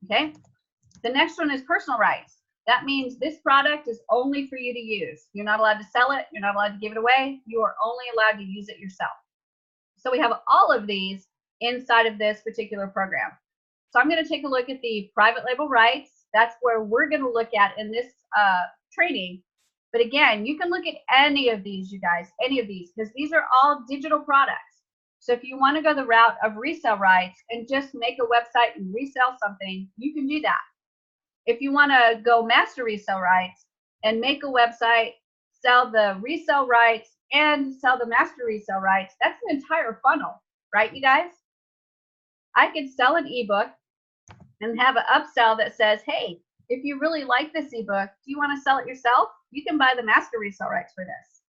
Okay. The next one is personal rights. That means this product is only for you to use. You're not allowed to sell it. You're not allowed to give it away. You are only allowed to use it yourself. So we have all of these inside of this particular program. So I'm going to take a look at the private label rights. That's where we're going to look at in this training. But again, you can look at any of these, you guys, any of these, because these are all digital products. So if you want to go the route of resell rights and just make a website and resell something, you can do that. If you want to go master resell rights and make a website, sell the resell rights and sell the master resell rights, that's an entire funnel, right, you guys? I could sell an ebook and have an upsell that says, hey, if you really like this ebook, do you want to sell it yourself? You can buy the master resell rights for this,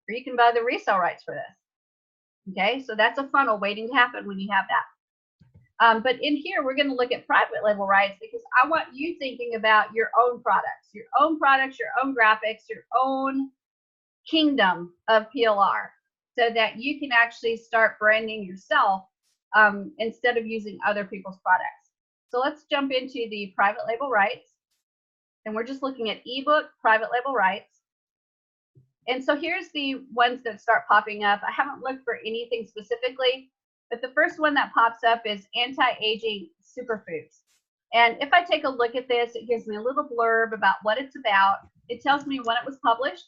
or you can buy the resell rights for this. Okay, so that's a funnel waiting to happen when you have that. But in here, we're going to look at private label rights because I want you thinking about your own products, your own graphics, your own kingdom of PLR, so that you can actually start branding yourself instead of using other people's products. So let's jump into the private label rights. And we're just looking at ebook private label rights. And so here's the ones that start popping up. I haven't looked for anything specifically, but the first one that pops up is anti-aging superfoods. And if I take a look at this, it gives me a little blurb about what it's about. It tells me when it was published.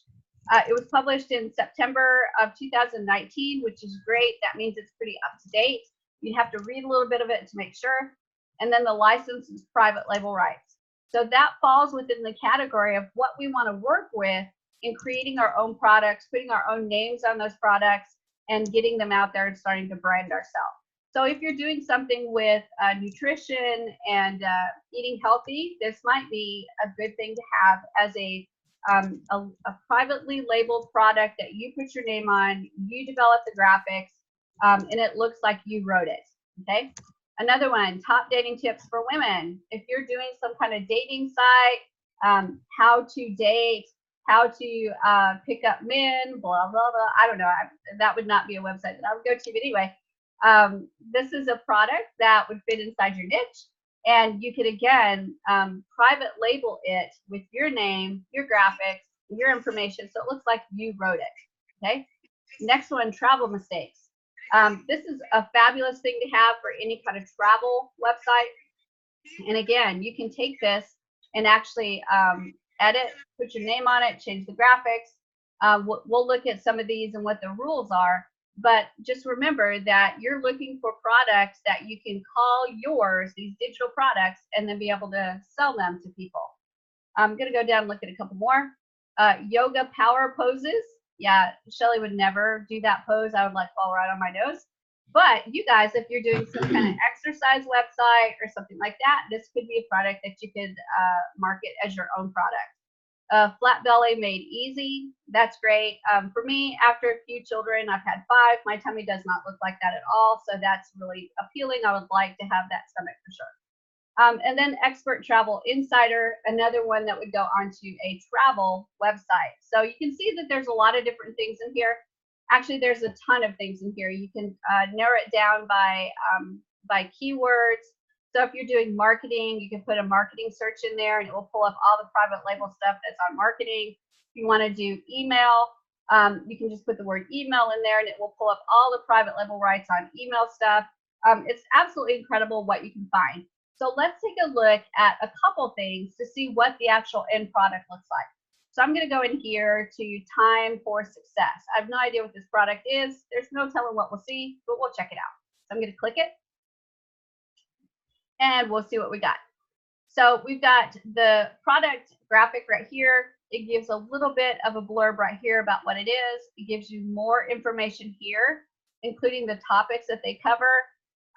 It was published in September of 2019, which is great. That means it's pretty up to date. You have to read a little bit of it to make sure. And then the license is private label rights. So that falls within the category of what we want to work with in creating our own products, putting our own names on those products, and getting them out there and starting to brand ourselves. So if you're doing something with nutrition and eating healthy, this might be a good thing to have as a privately labeled product that you put your name on, you develop the graphics, and it looks like you wrote it, okay? Another one, top dating tips for women. If you're doing some kind of dating site, how to date, how to pick up men, blah, blah, blah. I don't know. That would not be a website that I would go to. But anyway, this is a product that would fit inside your niche. And you could, again, private label it with your name, your graphics, your information. So it looks like you wrote it. Okay. Next one, travel mistakes. This is a fabulous thing to have for any kind of travel website. And again, you can take this and actually edit, put your name on it, change the graphics. We'll look at some of these and what the rules are. But just remember that you're looking for products that you can call yours, these digital products, and then be able to sell them to people. I'm going to go down and look at a couple more. Yoga power poses. Yeah, Shelly would never do that pose. I would like fall right on my nose. But you guys, if you're doing some kind of exercise website or something like that, this could be a product that you could market as your own product. Flat belly made easy. That's great. For me, after a few children, I've had 5. My tummy does not look like that at all. So that's really appealing. I would like to have that stomach for sure. And then Expert Travel Insider, another one that would go onto a travel website. So you can see that there's a lot of different things in here. Actually, there's a ton of things in here. You can narrow it down by keywords. So if you're doing marketing, you can put a marketing search in there and it will pull up all the private label stuff that's on marketing. If you want to do email, you can just put the word email in there and it will pull up all the private label rights on email stuff. It's absolutely incredible what you can find. So let's take a look at a couple things to see what the actual end product looks like. So I'm going to go in here to Time for Success. I have no idea what this product is. There's no telling what we'll see, but we'll check it out. So I'm going to click it. And we'll see what we got. So we've got the product graphic right here. It gives a little bit of a blurb right here about what it is. It gives you more information here, including the topics that they cover.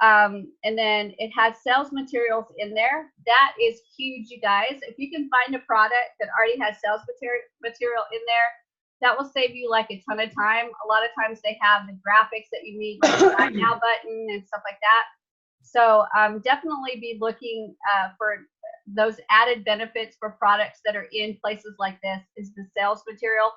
And then it has sales materials in there. That is huge, you guys. If you can find a product that already has sales material in there, That will save you like a ton of time. A lot of times they have the graphics that you need, like the buy now button and stuff like that. So definitely be looking for those added benefits for products that are in places like this is the sales material.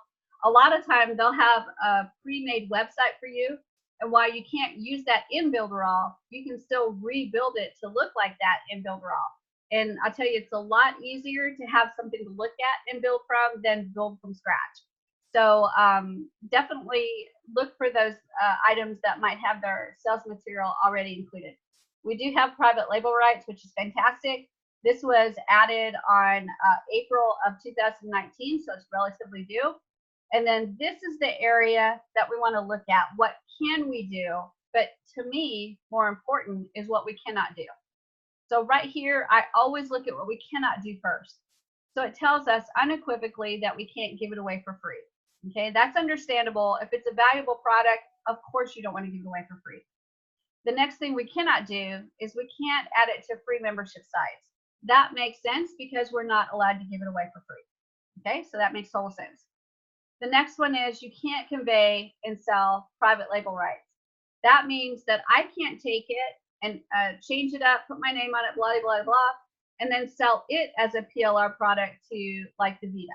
A lot of time they'll have a pre-made website for you. And while you can't use that in Builderall, you can still rebuild it to look like that in Builderall. And I'll tell you, it's a lot easier to have something to look at and build from than build from scratch. So definitely look for those items that might have their sales material already included. We do have private label rights, which is fantastic. This was added on April of 2019, so it's relatively new. And then this is the area that we want to look at. What can we do? But to me, more important is what we cannot do. So right here, I always look at what we cannot do first. So it tells us unequivocally that we can't give it away for free. Okay, that's understandable. If it's a valuable product, of course you don't want to give it away for free. The next thing we cannot do is we can't add it to free membership sites. That makes sense because we're not allowed to give it away for free. Okay, so that makes total sense. The next one is you can't convey and sell private label rights. That means that I can't take it and change it up, put my name on it, blah, blah, blah, and then sell it as a PLR product to like the Vita,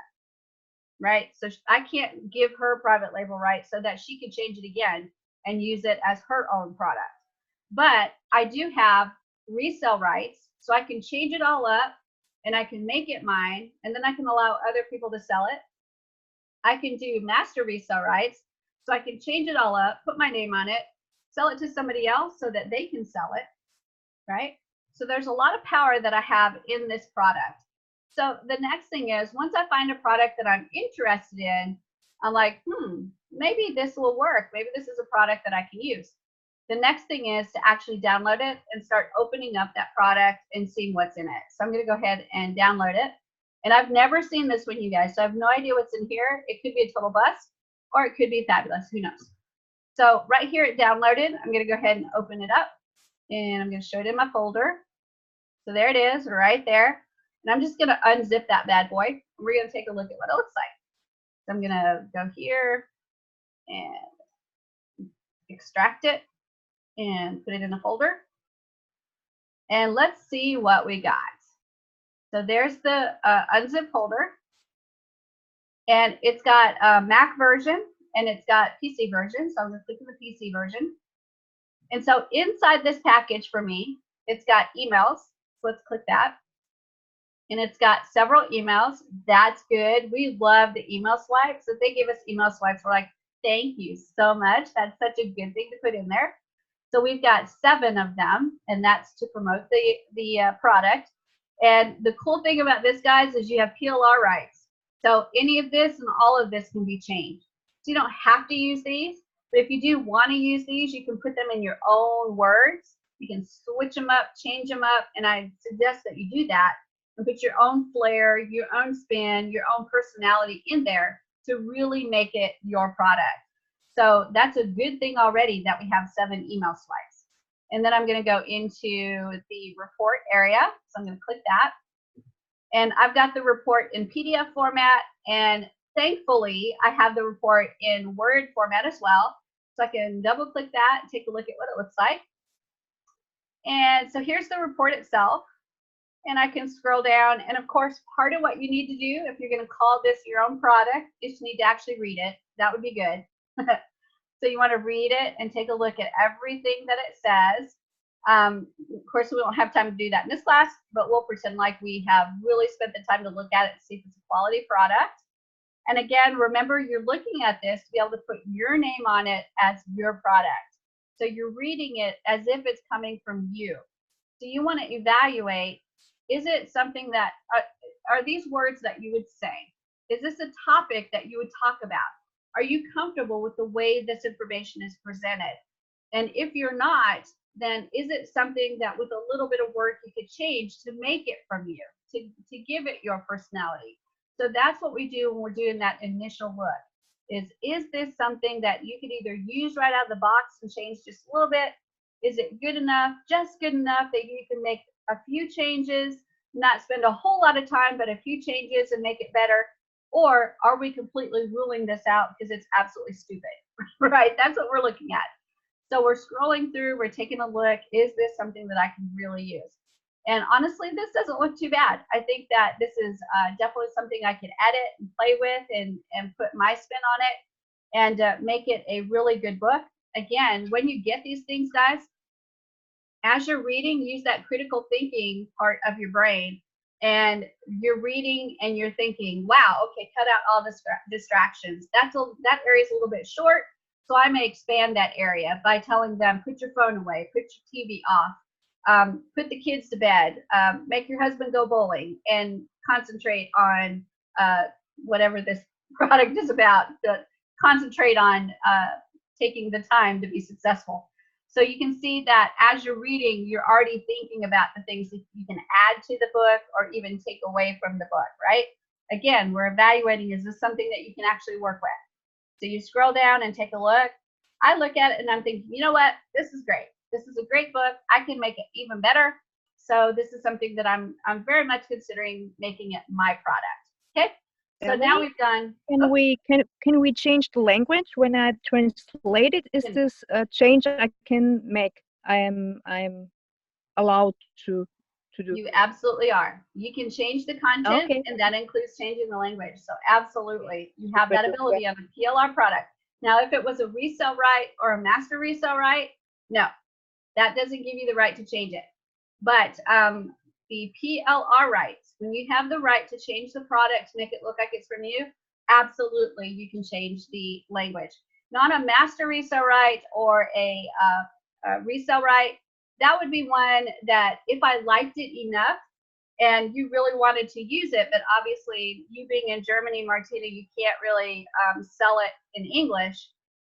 right? So I can't give her private label rights so that she can change it again and use it as her own product. But I do have resell rights, so I can change it all up and I can make it mine, and then I can allow other people to sell it. I can do master resell rights, so I can change it all up, put my name on it, sell it to somebody else so that they can sell it, right? So there's a lot of power that I have in this product. So the next thing is, once I find a product that I'm interested in, I'm like, maybe this will work. Maybe this is a product that I can use. The next thing is to actually download it and start opening up that product and seeing what's in it. So I'm going to go ahead and download it. And I've never seen this one, you guys, so I have no idea what's in here. It could be a total bust, or it could be fabulous. Who knows? So right here it downloaded. I'm going to go ahead and open it up, and I'm going to show it in my folder. So there it is, right there. And I'm just going to unzip that bad boy. We're going to take a look at what it looks like. So I'm going to go here and extract it and put it in a folder. And let's see what we got. So there's the unzip folder, and it's got a Mac version and it's got PC version. So I'm going to click on the PC version. And so inside this package for me, it's got emails. So let's click that. And it's got several emails. That's good. We love the email swipes. If they give us email swipes, we're like, thank you so much. That's such a good thing to put in there. So we've got 7 of them, and that's to promote the product. And the cool thing about this, guys, is you have PLR rights. So any of this and all of this can be changed. So you don't have to use these, but if you do want to use these, you can put them in your own words. You can switch them up, change them up, and I suggest that you do that and put your own flair, your own spin, your own personality in there to really make it your product. So that's a good thing already that we have 7 email swipes. And then I'm going to go into the report area. So I'm going to click that. And I've got the report in PDF format. And thankfully, I have the report in Word format as well. So I can double click that and take a look at what it looks like. And so here's the report itself. And I can scroll down. And of course, part of what you need to do if you're going to call this your own product is you need to actually read it. That would be good. So you want to read it and take a look at everything that it says. Of course, we won't have time to do that in this class, but we'll pretend like we have really spent the time to look at it and see if it's a quality product. And again, remember, you're looking at this to be able to put your name on it as your product. So you're reading it as if it's coming from you. So you want to evaluate, is it something that, are these words that you would say? Is this a topic that you would talk about? Are you comfortable with the way this information is presented? And if you're not, then is it something that with a little bit of work you could change to make it from you, to give it your personality? So that's what we do when we're doing that initial look, is this something that you could either use right out of the box and change just a little bit? Is it good enough, just good enough that you can make a few changes, not spend a whole lot of time, but a few changes and make it better? Or are we completely ruling this out because it's absolutely stupid, right? That's what we're looking at. So we're scrolling through, we're taking a look, is this something that I can really use? And honestly, this doesn't look too bad. I think that this is definitely something I can edit and play with and put my spin on it and make it a really good book. Again, when you get these things, guys, as you're reading, use that critical thinking part of your brain. And you're reading and you're thinking, wow, okay, cut out all the distractions. That area is a little bit short, so I may expand that area by telling them, put your phone away, put your TV off, put the kids to bed, make your husband go bowling, and concentrate on whatever this product is about. Concentrate on taking the time to be successful. So you can see that as you're reading, you're already thinking about the things that you can add to the book or even take away from the book, right? Again, we're evaluating, is this something that you can actually work with? So you scroll down and take a look. I look at it and I'm thinking, you know what? This is great. This is a great book. I can make it even better. So this is something that I'm very much considering making it my product. Okay. So now we've done. Can we change the language when I translate it? Is this a change I can make? I am allowed to do. You absolutely are. You can change the content, Okay. and that includes changing the language. So absolutely, you have that ability on a PLR product. Now, if it was a resell right or a master resell right, no, that doesn't give you the right to change it. But the PLR rights, when you have the right to change the product to make it look like it's from you, absolutely, you can change the language. Not a master resell right or a resell right. That would be one that if I liked it enough and you really wanted to use it, but obviously you being in Germany, Martina, you can't really sell it in English.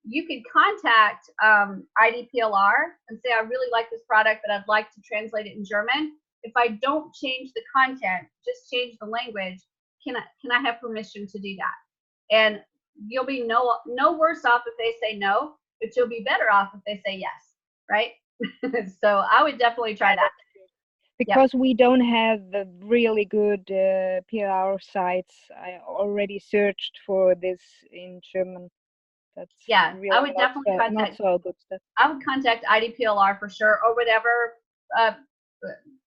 You could contact IDPLR and say, I really like this product, but I'd like to translate it in German. If I don't change the content, just change the language, can I have permission to do that? And you'll be no worse off if they say no, but you'll be better off if they say yes, right? So I would definitely try that. Because we don't have the really good PR sites. I already searched for this in German. That's really I would definitely contact. Not so good stuff. I would contact IDPLR for sure, or whatever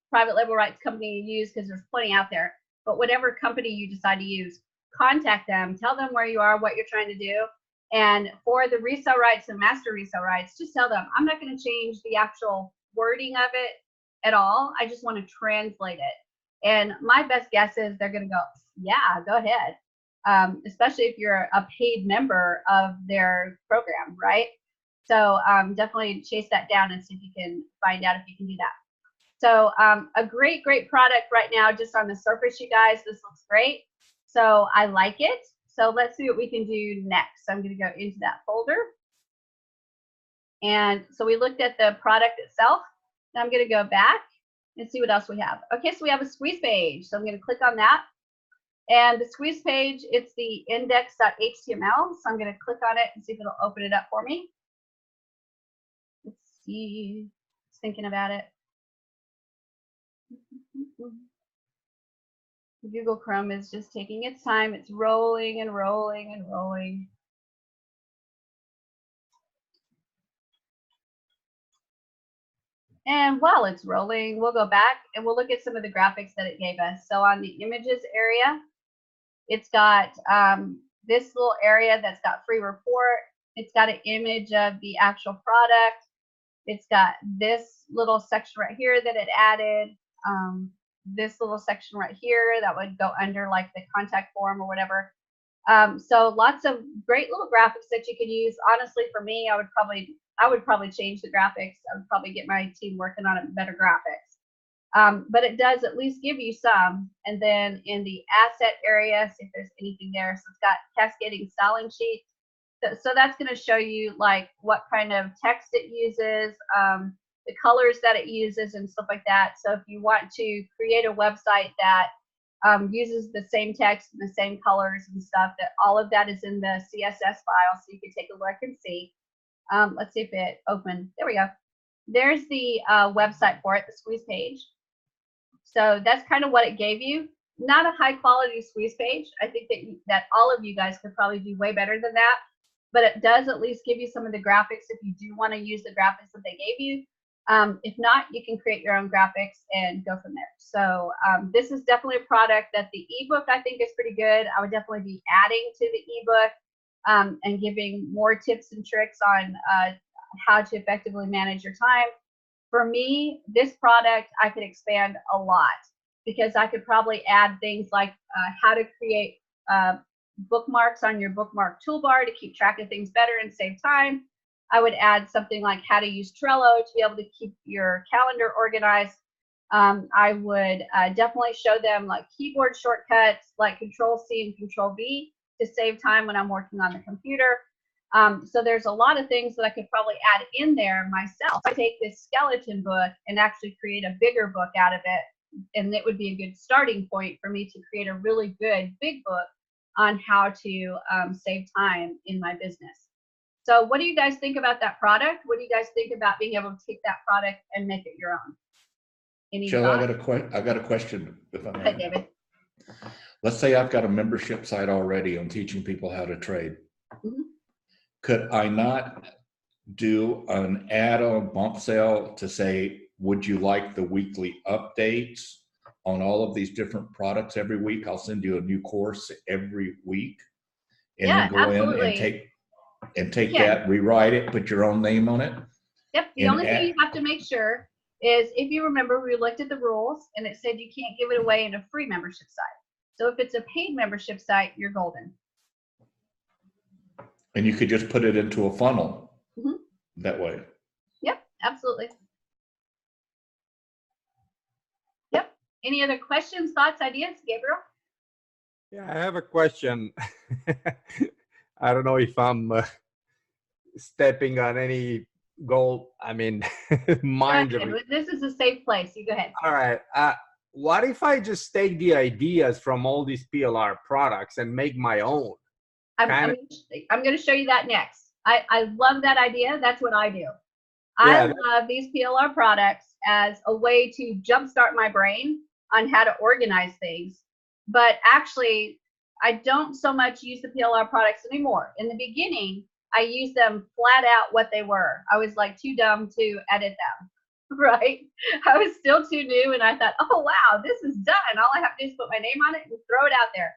private label rights company you use, because there's plenty out there. But whatever company you decide to use, contact them, tell them where you are, what you're trying to do. And for the resell rights and master resell rights, just tell them, I'm not going to change the actual wording of it at all. I just want to translate it. And my best guess is they're going to go, yeah, go ahead. Especially if you're a paid member of their program, right? So definitely chase that down and see if you can find out if you can do that. So a great product right now, just on the surface, you guys, this looks great. So I like it. So let's see what we can do next. I'm going to go into that folder. And so we looked at the product itself. Now I'm going to go back and see what else we have. Okay, so we have a squeeze page. So I'm going to click on that. And the squeeze page, it's the index.html. So I'm going to click on it and see if it'll open it up for me. Let's see. It's thinking about it. Google Chrome is just taking its time. It's rolling and rolling and rolling. And while it's rolling, we'll go back and we'll look at some of the graphics that it gave us. So on the images area, it's got this little area that's got free report. It's got an image of the actual product. It's got this little section right here that it added. This little section right here that would go under like the contact form or whatever. So lots of great little graphics that you could use. Honestly, for me, I would probably change the graphics. I would probably get my team working on it, better graphics. But it does at least give you some. And then in the asset area, see if there's anything there. So it's got cascading styling sheets. So that's going to show you like what kind of text it uses, the colors that it uses and stuff like that. So if you want to create a website that uses the same text and the same colors and stuff, that all of that is in the CSS file, so you can take a look and see. Let's see if it opened. There we go. There's the website for it, the squeeze page. So that's kind of what it gave you. not a high quality squeeze page. I think that all of you guys could probably do way better than that, but it does at least give you some of the graphics if you do want to use the graphics that they gave you. If not, you can create your own graphics and go from there. So this is definitely a product that the ebook I think is pretty good. I would definitely be adding to the ebook and giving more tips and tricks on how to effectively manage your time. For me, this product I could expand a lot, because I could probably add things like how to create bookmarks on your bookmark toolbar to keep track of things better and save time. I would add something like how to use Trello to be able to keep your calendar organized. I would definitely show them like keyboard shortcuts like Control-C and Control-V to save time when I'm working on the computer. So there's a lot of things that I could probably add in there myself. I take this skeleton book and actually create a bigger book out of it, and it would be a good starting point for me to create a really good big book on how to save time in my business. So what do you guys think about that product? What do you guys think about being able to take that product and make it your own? Any Jill, thoughts? I got a question, if I Hi, may. David. Let's say I've got a membership site already on teaching people how to trade. Mhm. Could I not do an add-on bump sale to say, would you like the weekly updates on all of these different products every week? I'll send you a new course every week. And Yeah, then go absolutely. in and take Yeah. that, rewrite it, put your own name on it. Yep. The only thing you have to make sure is, if you remember, we looked at the rules and it said you can't give it away in a free membership site. So if it's a paid membership site, you're golden. And you could just put it into a funnel Mm-hmm. that way. Yep, absolutely. Yep. Any other questions, thoughts, ideas, Gabriel? Yeah, I have a question. I don't know if I'm stepping on any goal. I mean, mind. This is a safe place. You go ahead. All right. What if I just take the ideas from all these PLR products and make my own? I'm going to show you that next. I love that idea. That's what I do. I love these PLR products as a way to jumpstart my brain on how to organize things. But actually, I don't so much use the PLR products anymore. In the beginning, I used them flat out what they were. I was like too dumb to edit them, right? I was still too new, and I thought, oh, wow, this is done. All I have to do is put my name on it and throw it out there.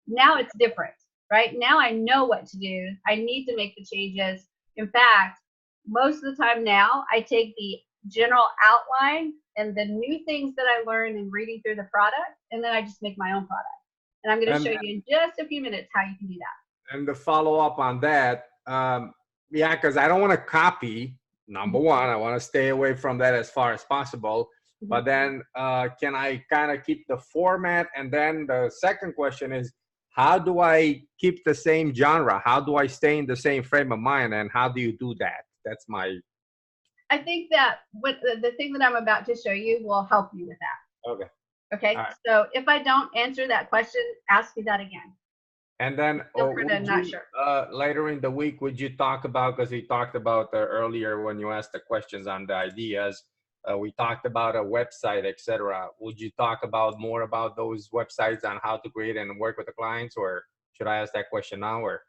Now it's different, right? Now I know what to do. I need to make the changes. In fact, most of the time now, I take the general outline and the new things that I learned in reading through the product, and then I just make my own product. And I'm going to show you in just a few minutes how you can do that. And to follow up on that, yeah, because I don't want to copy. Number one, I want to stay away from that as far as possible. But then can I kind of keep the format? And then the second question is, how do I keep the same genre? How do I stay in the same frame of mind? And how do you do that? That's my... I think that what the thing that I'm about to show you will help you with that. Okay. Okay. Right. So if I don't answer that question, ask me that again. And then later in the week, would you talk about, because we talked about earlier when you asked the questions on the ideas, we talked about a website, etc. Would you talk about more about those websites on how to create and work with the clients, or should I ask that question now? Or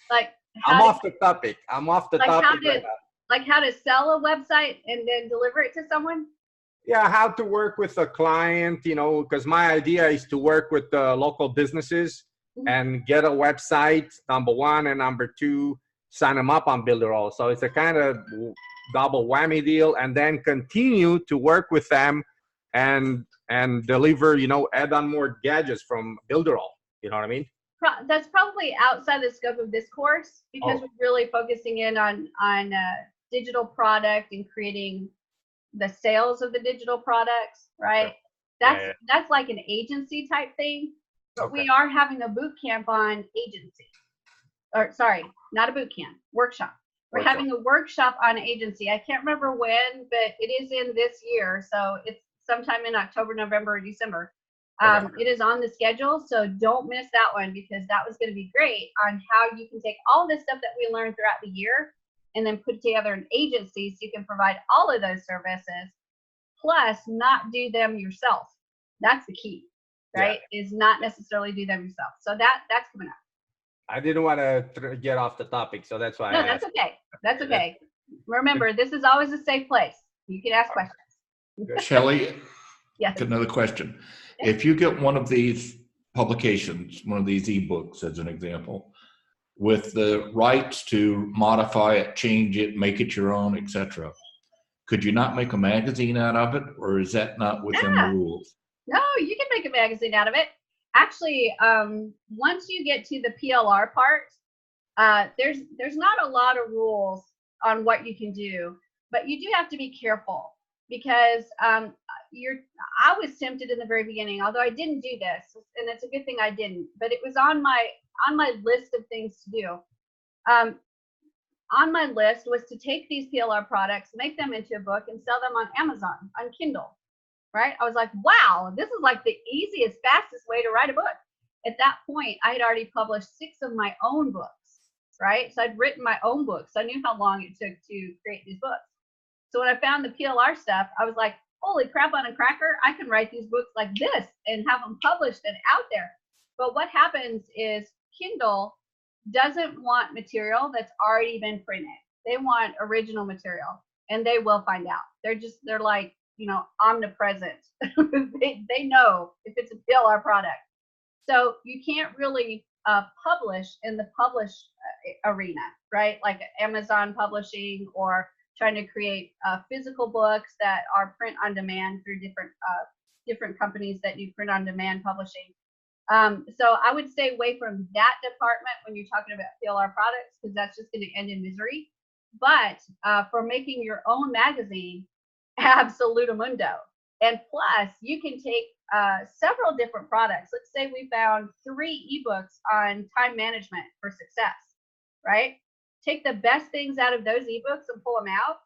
like I'm off the topic. I'm off the topic. Like how to sell a website and then deliver it to someone? Yeah, how to work with a client, you know, because my idea is to work with local businesses and get a website, number one, and number two, sign them up on Builderall. So it's a kind of double whammy deal, and then continue to work with them and deliver, you know, add on more gadgets from Builderall. You know what I mean? That's probably outside the scope of this course, because we're really focusing in on digital product and creating the sales of the digital products, right? Sure. That's like an agency type thing, but we are having a boot camp on agency, or sorry, not a boot camp, workshop. We're having a workshop on agency. I can't remember when, but it is in this year, so it's sometime in October, November, or December. It is on the schedule, so don't miss that one, because that was going to be great on how you can take all this stuff that we learned throughout the year and then put together an agency so you can provide all of those services, plus not do them yourself. That's the key. right? Is not necessarily do them yourself. So that's coming up. I didn't want to get off the topic, so that's why No, I that's asked. okay. That's okay. Remember, this is always a safe place. You can ask questions. Shelley, Yes. another question. Okay. If you get one of these publications, one of these ebooks as an example, with the rights to modify it, change it, make it your own, etc., could you not make a magazine out of it, or is that not within the rules? No, you can make a magazine out of it. Actually, once you get to the PLR part, there's not a lot of rules on what you can do, but you do have to be careful because I was tempted in the very beginning, although I didn't do this, and it's a good thing I didn't, but it was on my list of things to do. On my list was to take these PLR products, make them into a book, and sell them on Amazon, on Kindle, right? I was like, wow, this is like the easiest, fastest way to write a book. At that point, I had already published 6 of my own books, right? So I'd written my own books. I knew how long it took to create these books. So when I found the PLR stuff, I was like, holy crap on a cracker, I can write these books like this and have them published and out there. But what happens is Kindle doesn't want material that's already been printed. They want original material, and they will find out. They're like, omnipresent. they know if it's a PLR product. So you can't really publish in the arena, right? Like Amazon publishing or trying to create physical books that are print on demand through different companies that do print on demand publishing. So I would stay away from that department when you're talking about PLR products, because that's just going to end in misery. But for making your own magazine, absolutamundo. And plus, you can take several different products. Let's say we found 3 ebooks on time management for success, right? Take the best things out of those ebooks and pull them out,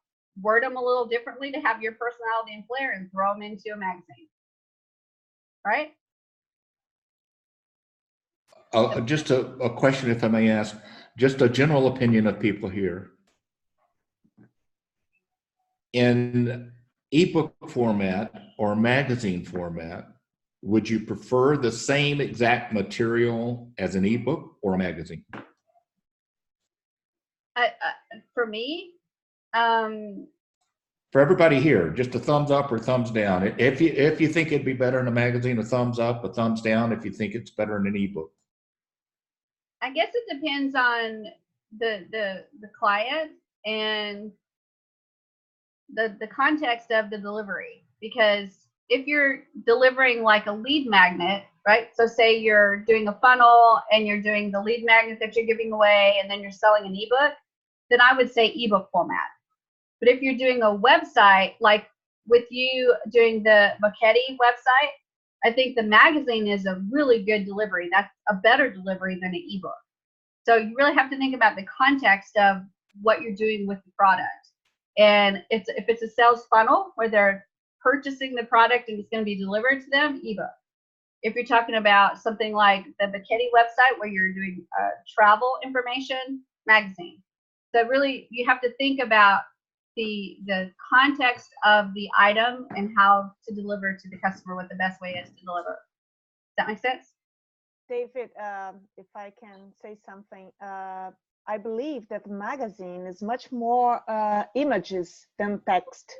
word them a little differently to have your personality and flair, and throw them into a magazine, right? Just a question, if I may ask, just a general opinion of people here. In ebook format or magazine format, would you prefer the same exact material as an ebook or a magazine? For me, for everybody here, just a thumbs up or thumbs down. If you think it'd be better in a magazine, a thumbs up, a thumbs down. If you think it's better in an ebook. I guess it depends on the client and the context of the delivery, because if you're delivering like a lead magnet, right? So say you're doing a funnel and you're doing the lead magnet that you're giving away and then you're selling an ebook, then I would say ebook format. But if you're doing a website, like with you doing the Mochetti website, I think the magazine is a really good delivery. That's a better delivery than an ebook. So you really have to think about the context of what you're doing with the product. And if it's a sales funnel where they're purchasing the product and it's going to be delivered to them, ebook. If you're talking about something like the Mochetti website where you're doing travel information, magazine. So really, you have to think about the context of the item and how to deliver to the customer, what the best way is to deliver. Does that make sense? David, if I can say something, I believe that magazine is much more images than text.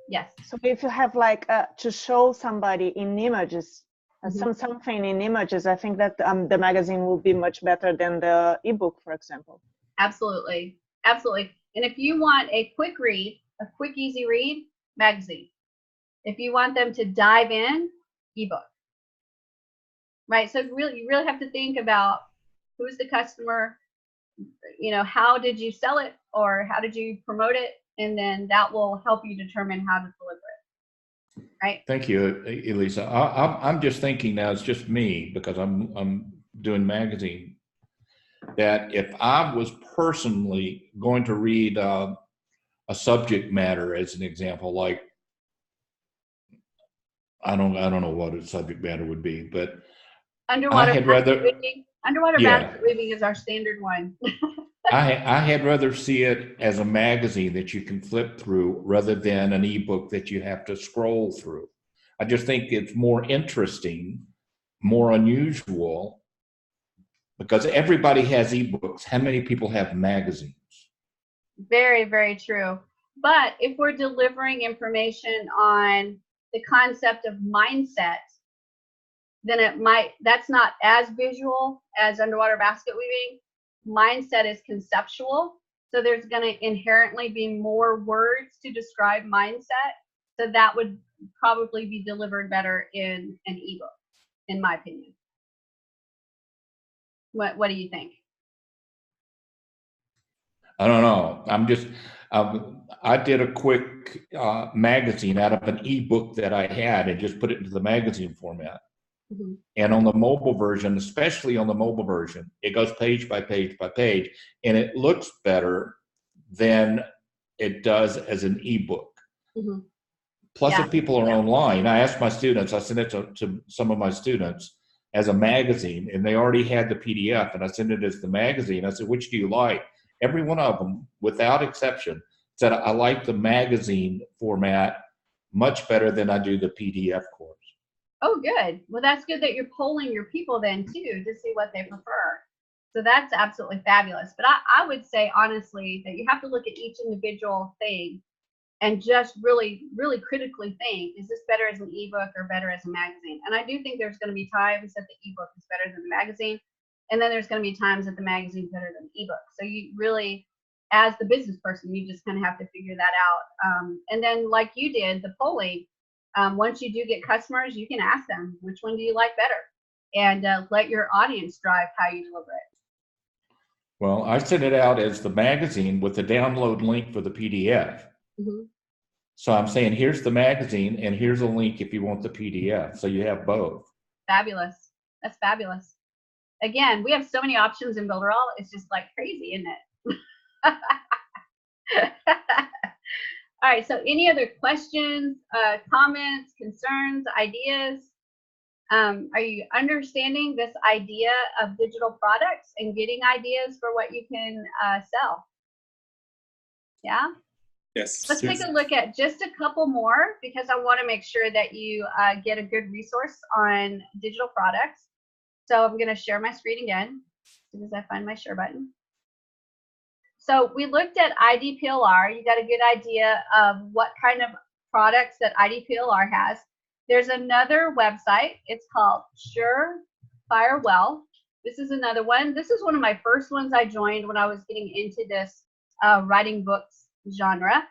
Yes. So if you have like to show somebody in images, something in images, I think that the magazine will be much better than the ebook, for example. Absolutely. Absolutely. And if you want a quick read, a quick, easy read, magazine. If you want them to dive in, ebook. Right? So really, you really have to think about who's the customer, how did you sell it or how did you promote it? And then that will help you determine how to deliver it. Right? Thank you, Elisa. I'm just thinking now, it's just me because I'm doing magazine, that if I was personally going to read a subject matter as an example, like I don't know what a subject matter would be, but underwater yeah. basket weaving is our standard one. I had rather see it as a magazine that you can flip through rather than an ebook that you have to scroll through. I just think it's more interesting more unusual because everybody has ebooks. How many people have magazines? Very, very true. But if we're delivering information on the concept of mindset, then that's not as visual as underwater basket weaving. Mindset is conceptual. So there's going to inherently be more words to describe mindset. So that would probably be delivered better in an ebook, in my opinion. What do you think? I don't know. I did a quick magazine out of an ebook that I had and just put it into the magazine format. Mm-hmm. And on the mobile version, especially on the mobile version, it goes page by page by page, and it looks better than it does as an ebook. Mm-hmm. Plus, if people are online, I asked my students, I sent it to some of my students as a magazine, and they already had the PDF, and I sent it as the magazine. I said, which do you like? Every one of them, without exception, said, I like the magazine format much better than I do the PDF course. Oh, good. Well, that's good that you're polling your people then, too, to see what they prefer. So that's absolutely fabulous. But I would say, honestly, that you have to look at each individual thing and just really, really critically think, is this better as an ebook or better as a magazine? And I do think there's going to be times that the ebook is better than the magazine. And then there's going to be times that the magazine is better than the ebook. So you really, as the business person, you just kind of have to figure that out. And then like you did, the polling, once you do get customers, you can ask them, which one do you like better? And let your audience drive how you deliver it. Well, I sent it out as the magazine with the download link for the PDF. Mm-hmm. So I'm saying, here's the magazine and here's a link if you want the PDF. So you have both. Fabulous. That's fabulous. Again, we have so many options in Builderall. It's just like crazy, isn't it? All right. So any other questions, comments, concerns, ideas? Are you understanding this idea of digital products and getting ideas for what you can sell? Yeah? Yes. Let's take a look at just a couple more because I want to make sure that you get a good resource on digital products. So I'm going to share my screen again as soon as I find my share button. So we looked at IDPLR. You got a good idea of what kind of products that IDPLR has. There's another website. It's called Surefirewell. This is another one. This is one of my first ones I joined when I was getting into this writing books genre.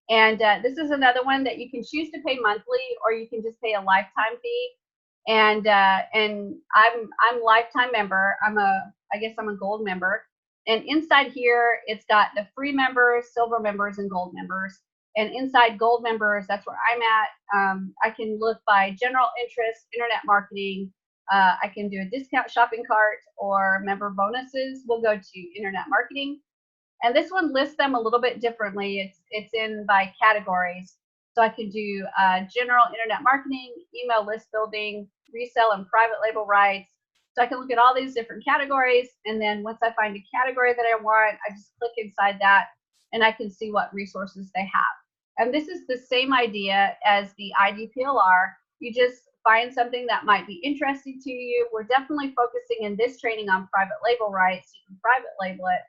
And this is another one that you can choose to pay monthly or you can just pay a lifetime fee. And I'm lifetime member. I guess I'm a gold member. And inside here, it's got the free members, silver members, and gold members. And inside gold members, that's where I'm at. I can look by general interest, internet marketing. I can do a discount shopping cart or member bonuses. We'll go to internet marketing. And this one lists them a little bit differently. It's in by categories. So I can do general internet marketing, email list building, resell and private label rights. So I can look at all these different categories. And then once I find a category that I want, I just click inside that and I can see what resources they have. And this is the same idea as the IDPLR. You just find something that might be interesting to you. We're definitely focusing in this training on private label rights. You can private label it.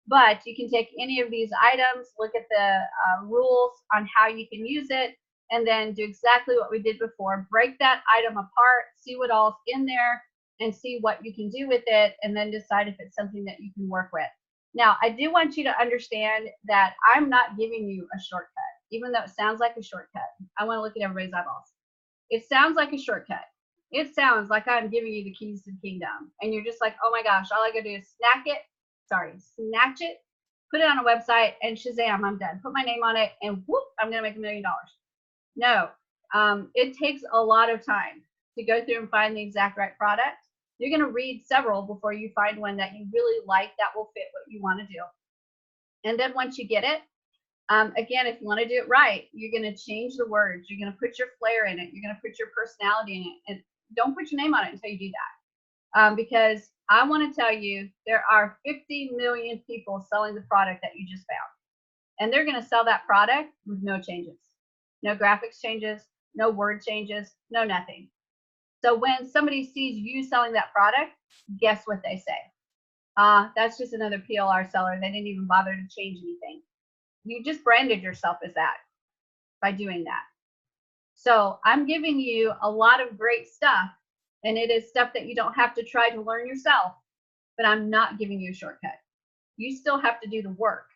But you can take any of these items, look at the rules on how you can use it, and then do exactly what we did before. Break that item apart, see what all's in there, and see what you can do with it, and then decide if it's something that you can work with. Now, I do want you to understand that I'm not giving you a shortcut, even though it sounds like a shortcut. I want to look at everybody's eyeballs. It sounds like a shortcut. It sounds like I'm giving you the keys to the kingdom, and you're just like, oh my gosh, all I gotta do is snatch it, put it on a website, and shazam, I'm done. Put my name on it, and whoop, I'm gonna make $1 million. No, it takes a lot of time to go through and find the exact right product. You're gonna read several before you find one that you really like that will fit what you want to do. And then once you get it, again, if you want to do it right, you're gonna change the words. You're gonna put your flair in it. You're gonna put your personality in it, and don't put your name on it until you do that, because I want to tell you there are 50 million people selling the product that you just found. And they're going to sell that product with no changes. No graphics changes, no word changes, no nothing. So when somebody sees you selling that product, guess what they say? That's just another PLR seller. They didn't even bother to change anything. You just branded yourself as that by doing that. So I'm giving you a lot of great stuff, and it is stuff that you don't have to try to learn yourself, but I'm not giving you a shortcut. You still have to do the work.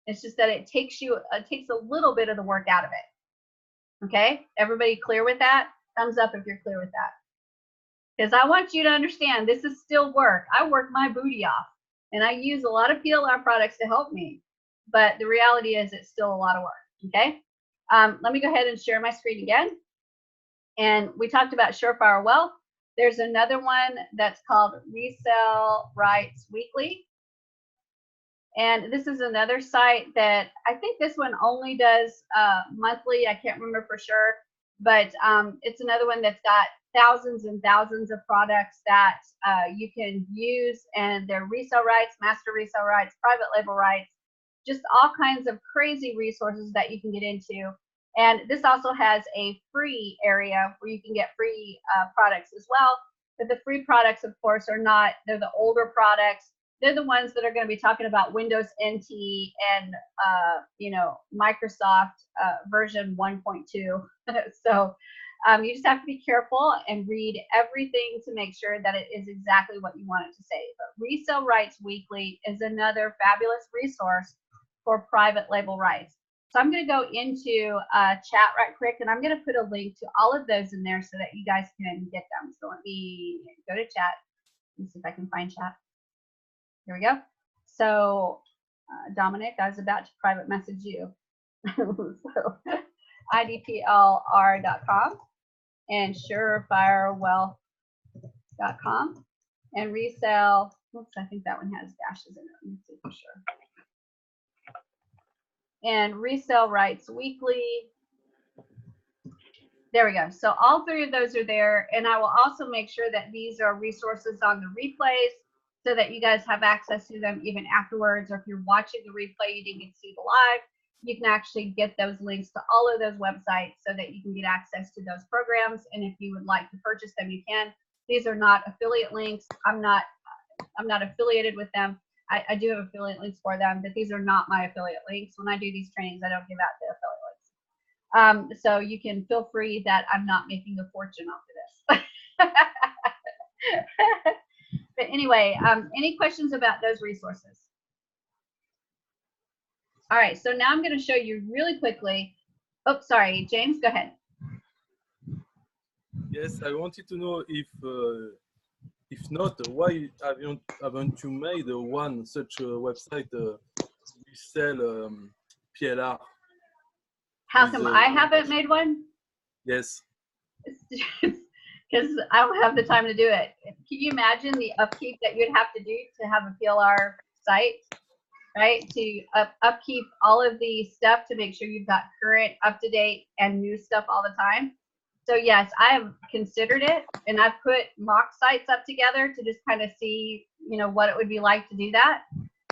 It's just that it takes a little bit of the work out of it. Okay, everybody clear with that? Thumbs up if you're clear with that. Because I want you to understand this is still work. I work my booty off, and I use a lot of PLR products to help me, but the reality is it's still a lot of work. Okay, let me go ahead and share my screen again. And we talked about Surefire Wealth. There's another one that's called Resell Rights Weekly. And this is another site that I think this one only does monthly. I can't remember for sure, but it's another one that's got thousands and thousands of products that you can use, and they're resale rights, master resale rights, private label rights, just all kinds of crazy resources that you can get into. And this also has a free area where you can get free products as well. But the free products, of course, they're the older products. They're the ones that are going to be talking about Windows NT and, Microsoft version 1.2. So you just have to be careful and read everything to make sure that it is exactly what you want it to say. But Resell Rights Weekly is another fabulous resource for private label rights. So I'm going to go into chat right quick, and I'm going to put a link to all of those in there so that you guys can get them. So let me go to chat and see if I can find chat. Here we go. So Dominic, I was about to private message you. So idplr.com and surefirewealth.com and resell. Oops, I think that one has dashes in it. Let me see for sure. And Resell Rights Weekly. There we go. So all three of those are there, and I will also make sure that these are resources on the replays so that you guys have access to them even afterwards, or if you're watching the replay, you didn't get to see the live, you can actually get those links to all of those websites so that you can get access to those programs. And if you would like to purchase them, you can. These are not affiliate links. I'm not affiliated with them. I do have affiliate links for them, but these are not my affiliate links. When I do these trainings, I don't give out the affiliate links. So you can feel free that I'm not making a fortune off of this. But anyway, any questions about those resources? All right, so now I'm going to show you really quickly. Oh, sorry, James, go ahead. Yes, I wanted to know if not, why haven't you made one such website, Resell PLR? How come I haven't made one? Yes. Because I don't have the time to do it. Can you imagine the upkeep that you'd have to do to have a PLR site, right? To upkeep all of the stuff to make sure you've got current, up-to-date, and new stuff all the time. So yes, I have considered it, and I've put mock sites up together to just kind of see, what it would be like to do that.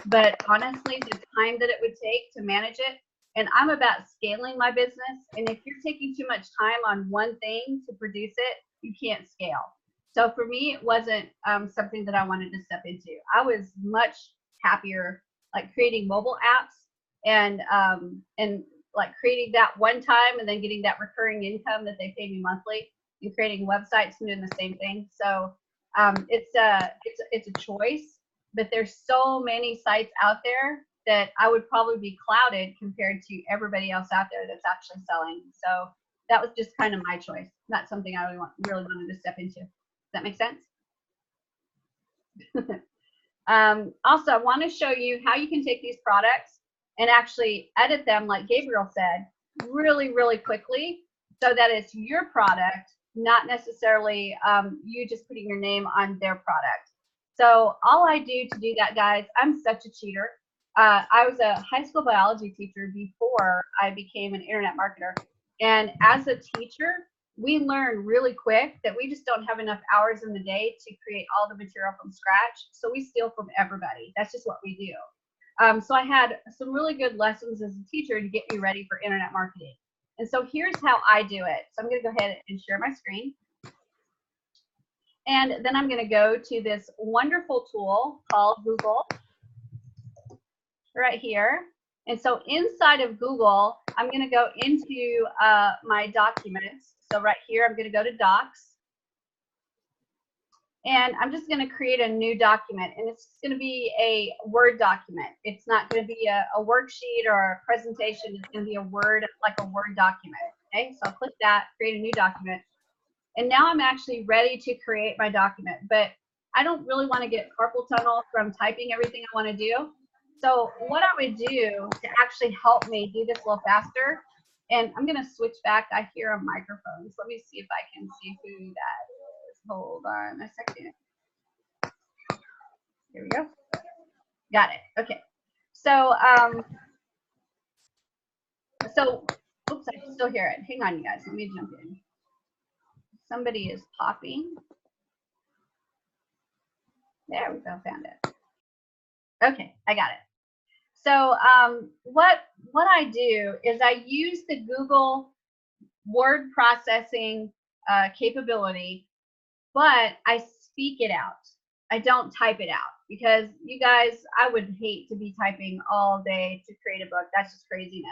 But honestly, the time that it would take to manage it, and I'm about scaling my business, and if you're taking too much time on one thing to produce it, you can't scale. So for me, it wasn't something that I wanted to step into. I was much happier like creating mobile apps and like creating that one time and then getting that recurring income that they pay me monthly, and creating websites and doing the same thing. So it's a choice, but there's so many sites out there that I would probably be clouded compared to everybody else out there that's actually selling. So that was just kind of my choice, not something I really wanted to step into. Does that make sense? Also, I want to show you how you can take these products and actually edit them, like Gabriel said, really, really quickly so that it's your product, not necessarily you just putting your name on their product. So all I do to do that, guys, I'm such a cheater. I was a high school biology teacher before I became an internet marketer. And as a teacher, we learn really quick that we just don't have enough hours in the day to create all the material from scratch. So we steal from everybody. That's just what we do. So I had some really good lessons as a teacher to get me ready for internet marketing. And so here's how I do it. So I'm going to go ahead and share my screen. And then I'm going to go to this wonderful tool called Google right here. And so inside of Google, I'm going to go into my documents. So right here, I'm going to go to Docs. And I'm just going to create a new document. And it's going to be a Word document. It's not going to be a worksheet or a presentation. It's going to be a Word, like a Word document. Okay, so I'll click that, create a new document. And now I'm actually ready to create my document. But I don't really want to get carpal tunnel from typing everything I want to do. So what I would do to actually help me do this a little faster, and I'm going to switch back. I hear a microphone. So let me see if I can see who that is. Hold on a second. Here we go. Got it. Okay. So, oops, I can still hear it. Hang on, you guys. Let me jump in. Somebody is popping. There we go, found it. Okay, I got it. So what I do is I use the Google word processing capability, but I speak it out. I don't type it out because you guys, I would hate to be typing all day to create a book. That's just craziness.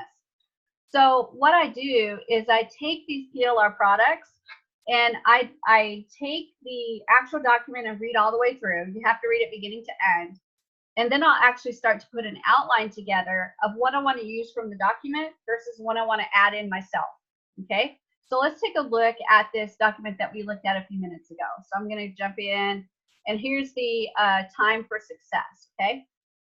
So what I do is I take these PLR products and I take the actual document and read all the way through. You have to read it beginning to end. And then I'll actually start to put an outline together of what I want to use from the document versus what I want to add in myself. Okay, so let's take a look at this document that we looked at a few minutes ago. So I'm going to jump in, and here's the time for success. Okay,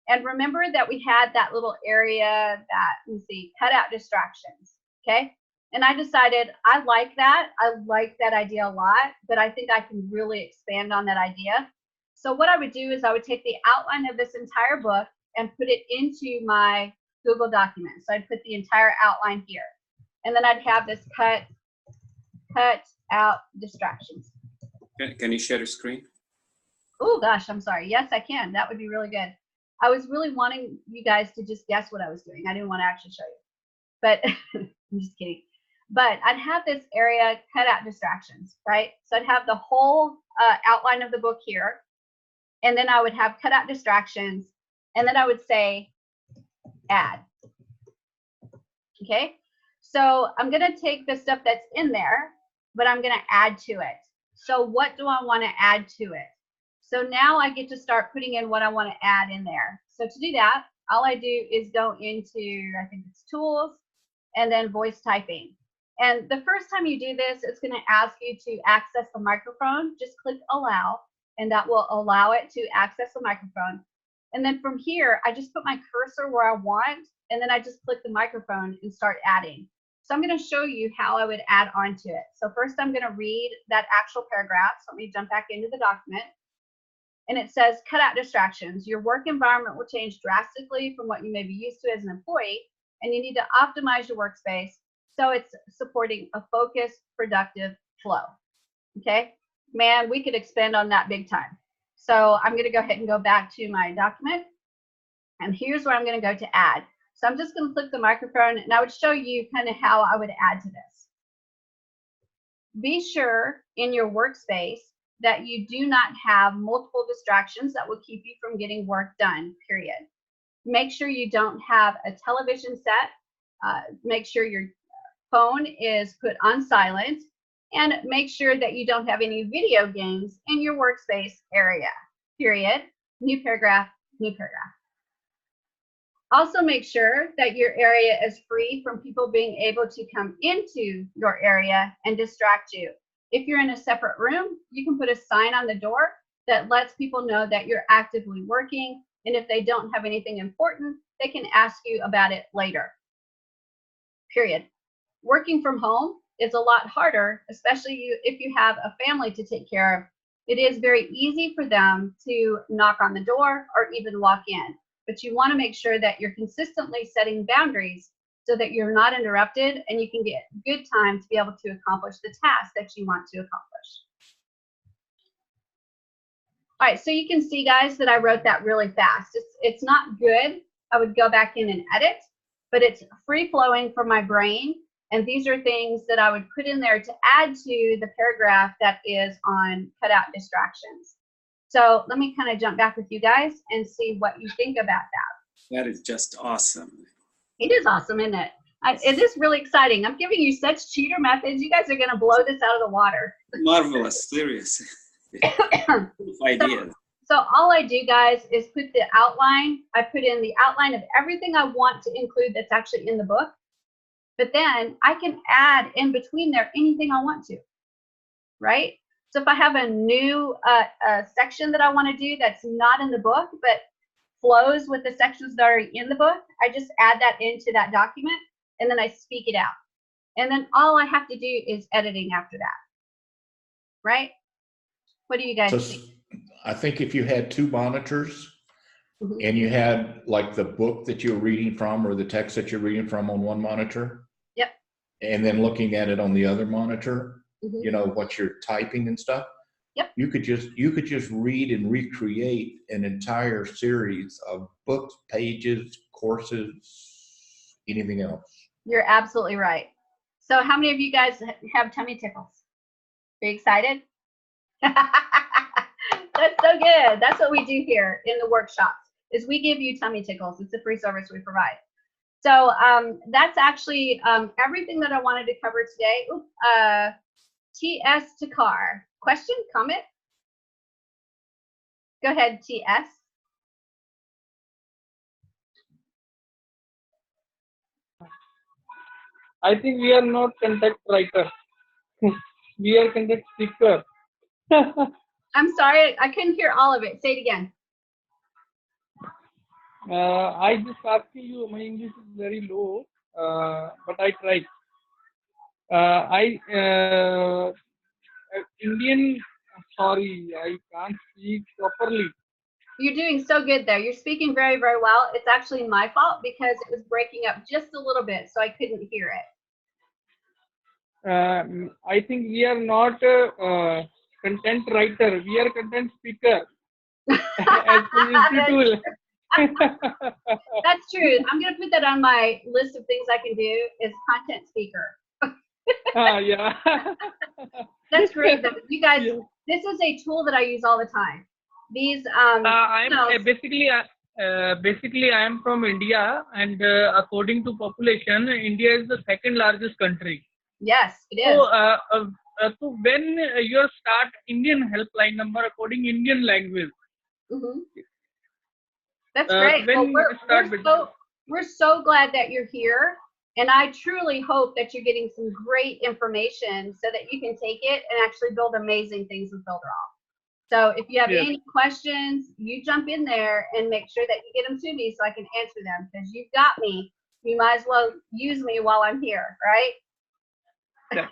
and remember that we had that little area that, let's see, cut out distractions. Okay, and I decided I like that. I like that idea a lot, but I think I can really expand on that idea. So what I would do is I would take the outline of this entire book and put it into my Google document. So I'd put the entire outline here. And then I'd have this cut out distractions. Can you share your screen? Oh gosh, I'm sorry. Yes, I can. That would be really good. I was really wanting you guys to just guess what I was doing. I didn't want to actually show you. But I'm just kidding. But I'd have this area cut out distractions, right? So I'd have the whole outline of the book here. And then I would have cut out distractions, and then I would say add. Okay, so I'm going to take the stuff that's in there, but I'm going to add to it. So what do I want to add to it? So now I get to start putting in what I want to add in there. So to do that, all I do is go into, I think it's tools, and then voice typing. And the first time you do this, it's going to ask you to access the microphone. Just click allow. And that will allow it to access the microphone. And then from here, I just put my cursor where I want, and then I just click the microphone and start adding. So I'm going to show you how I would add onto it. So first I'm going to read that actual paragraph. So let me jump back into the document. And it says, cut out distractions. Your work environment will change drastically from what you may be used to as an employee, and you need to optimize your workspace so it's supporting a focused, productive flow. Okay? Man, we could expand on that big time. So I'm going to go ahead and go back to my document. And here's where I'm going to go to add. So I'm just going to click the microphone, and I would show you kind of how I would add to this. Be sure in your workspace that you do not have multiple distractions that will keep you from getting work done, period. Make sure you don't have a television set. Make sure your phone is put on silent. And make sure that you don't have any video games in your workspace area, period. New paragraph, new paragraph. Also make sure that your area is free from people being able to come into your area and distract you. If you're in a separate room, you can put a sign on the door that lets people know that you're actively working. And if they don't have anything important, they can ask you about it later, period. Working from home is a lot harder, especially if you have a family to take care of. It is very easy for them to knock on the door or even walk in, but you want to make sure that you're consistently setting boundaries so that you're not interrupted and you can get good time to be able to accomplish the task that you want to accomplish. All right, so you can see, guys, that I wrote that really fast. It's not good. I would go back in and edit, but it's free flowing from my brain. And these are things that I would put in there to add to the paragraph that is on cut out distractions. So let me kind of jump back with you guys and see what you think about that. That is just awesome. It is awesome, isn't it? It is really exciting. I'm giving you such cheater methods. You guys are going to blow this out of the water. Marvelous, serious. Ideas. So all I do, guys, is put the outline. I put in the outline of everything I want to include that's actually in the book. But then I can add in between there anything I want to, right? So if I have a new section that I want to do that's not in the book, but flows with the sections that are in the book, I just add that into that document, and then I speak it out. And then all I have to do is editing after that, right? What do you guys think? I think if you had two monitors, Mhm. and you had like the book that you're reading from or the text that you're reading from on one monitor, Yep. and then looking at it on the other monitor, Mhm. you know, what you're typing and stuff. Yep. You could just read and recreate an entire series of books, pages, courses, anything else. You're absolutely right. So how many of you guys have tummy tickles? Are you excited? That's so good. That's what we do here in the workshops, is we give you tummy tickles. It's a free service we provide. So that's actually everything that I wanted to cover today. TS Takar. Question, comment? Go ahead, TS. I think we are not content writer. We are content speaker. I'm sorry, I couldn't hear all of it. Say it again. I just asking you, my English is very low, but I try. Indian, sorry, I can't speak properly. You're doing so good there. You're speaking very, very well. It's actually my fault because it was breaking up just a little bit, so I couldn't hear it. I think we are not content writer. We are content speaker. As tool. That's true. I'm going to put that on my list of things I can do is content speaker. Yeah. That's great. You guys, Yeah. This is a tool that I use all the time. These Basically I am from India, and according to population, India is the second largest country. Yes, it is. So when you start Indian helpline number according Indian language. Mm-hmm. That's great. Well, we're so glad that you're here. And I truly hope that you're getting some great information so that you can take it and actually build amazing things with Builderall. So if you have any questions, you jump in there and make sure that you get them to me so I can answer them, because you've got me. You might as well use me while I'm here, right? Yeah.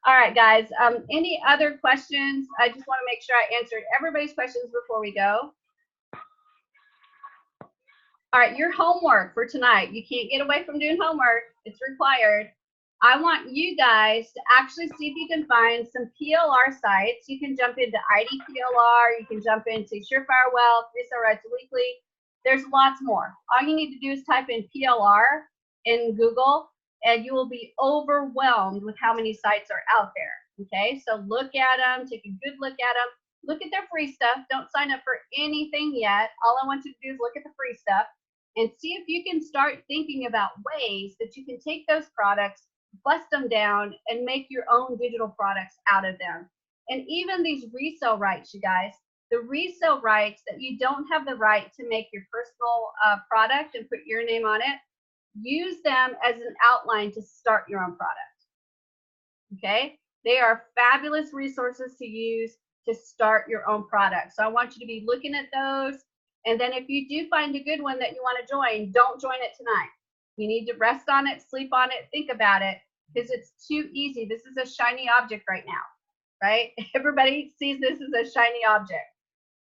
All right, guys. Any other questions? I just want to make sure I answered everybody's questions before we go. All right, your homework for tonight. You can't get away from doing homework. It's required. I want you guys to actually see if you can find some PLR sites. You can jump into IDPLR. You can jump into Surefire Wealth, Resell Rights Weekly. There's lots more. All you need to do is type in PLR in Google, and you will be overwhelmed with how many sites are out there. Okay, so look at them. Take a good look at them. Look at their free stuff. Don't sign up for anything yet. All I want you to do is look at the free stuff and see if you can start thinking about ways that you can take those products, bust them down, and make your own digital products out of them. And even these resale rights, you guys, the resale rights that you don't have the right to make your personal product and put your name on it, use them as an outline to start your own product. Okay? They are fabulous resources to use to start your own product. So I want you to be looking at those. And then if you do find a good one that you want to join, don't join it tonight. You need to rest on it, sleep on it, think about it, because it's too easy. This is a shiny object right now, right? Everybody sees this as a shiny object.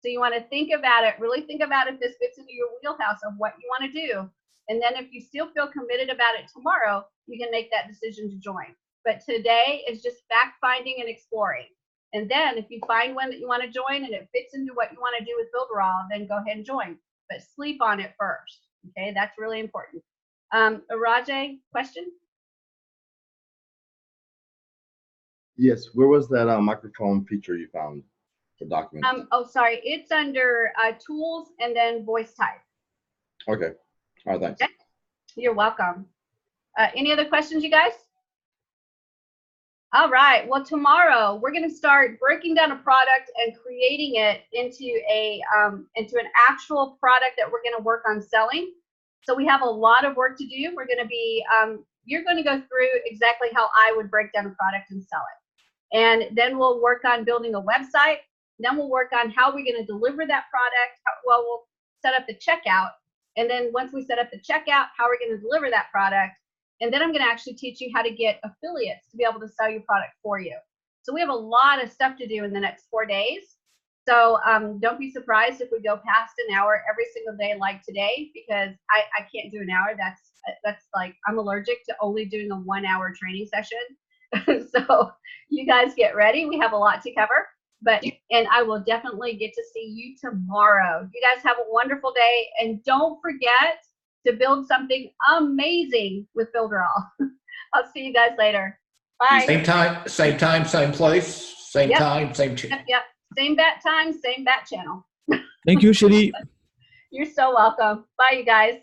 So you want to think about it, really think about if this fits into your wheelhouse of what you want to do. And then if you still feel committed about it tomorrow, you can make that decision to join. But today is just fact finding and exploring. And then if you find one that you want to join and it fits into what you want to do with Builderall, then go ahead and join. But sleep on it first. Okay, that's really important. Rajay, question? Yes, where was that microphone feature you found for documents? Oh, sorry, it's under tools and then voice type. Okay, all right, thanks. Okay. You're welcome. Any other questions, you guys? All right, well, tomorrow we're gonna start breaking down a product and creating it into an actual product that we're gonna work on selling. So we have a lot of work to do. We're gonna be, you're gonna go through exactly how I would break down a product and sell it. And then we'll work on building a website. Then we'll work on how we're gonna deliver that product. Well, we'll set up the checkout. And then once we set up the checkout, how we're gonna deliver that product. And then I'm gonna actually teach you how to get affiliates to be able to sell your product for you. So we have a lot of stuff to do in the next 4 days. So don't be surprised if we go past an hour every single day like today, because I can't do an hour. That's like, I'm allergic to only doing a 1 hour training session. So you guys get ready. We have a lot to cover, and I will definitely get to see you tomorrow. You guys have a wonderful day, and don't forget to build something amazing with Builderall. I'll see you guys later. Bye. Same time, same place, same time, same channel. Yep. Same bat time, same bat channel. Thank you, Shelly. You're so welcome. Bye, you guys.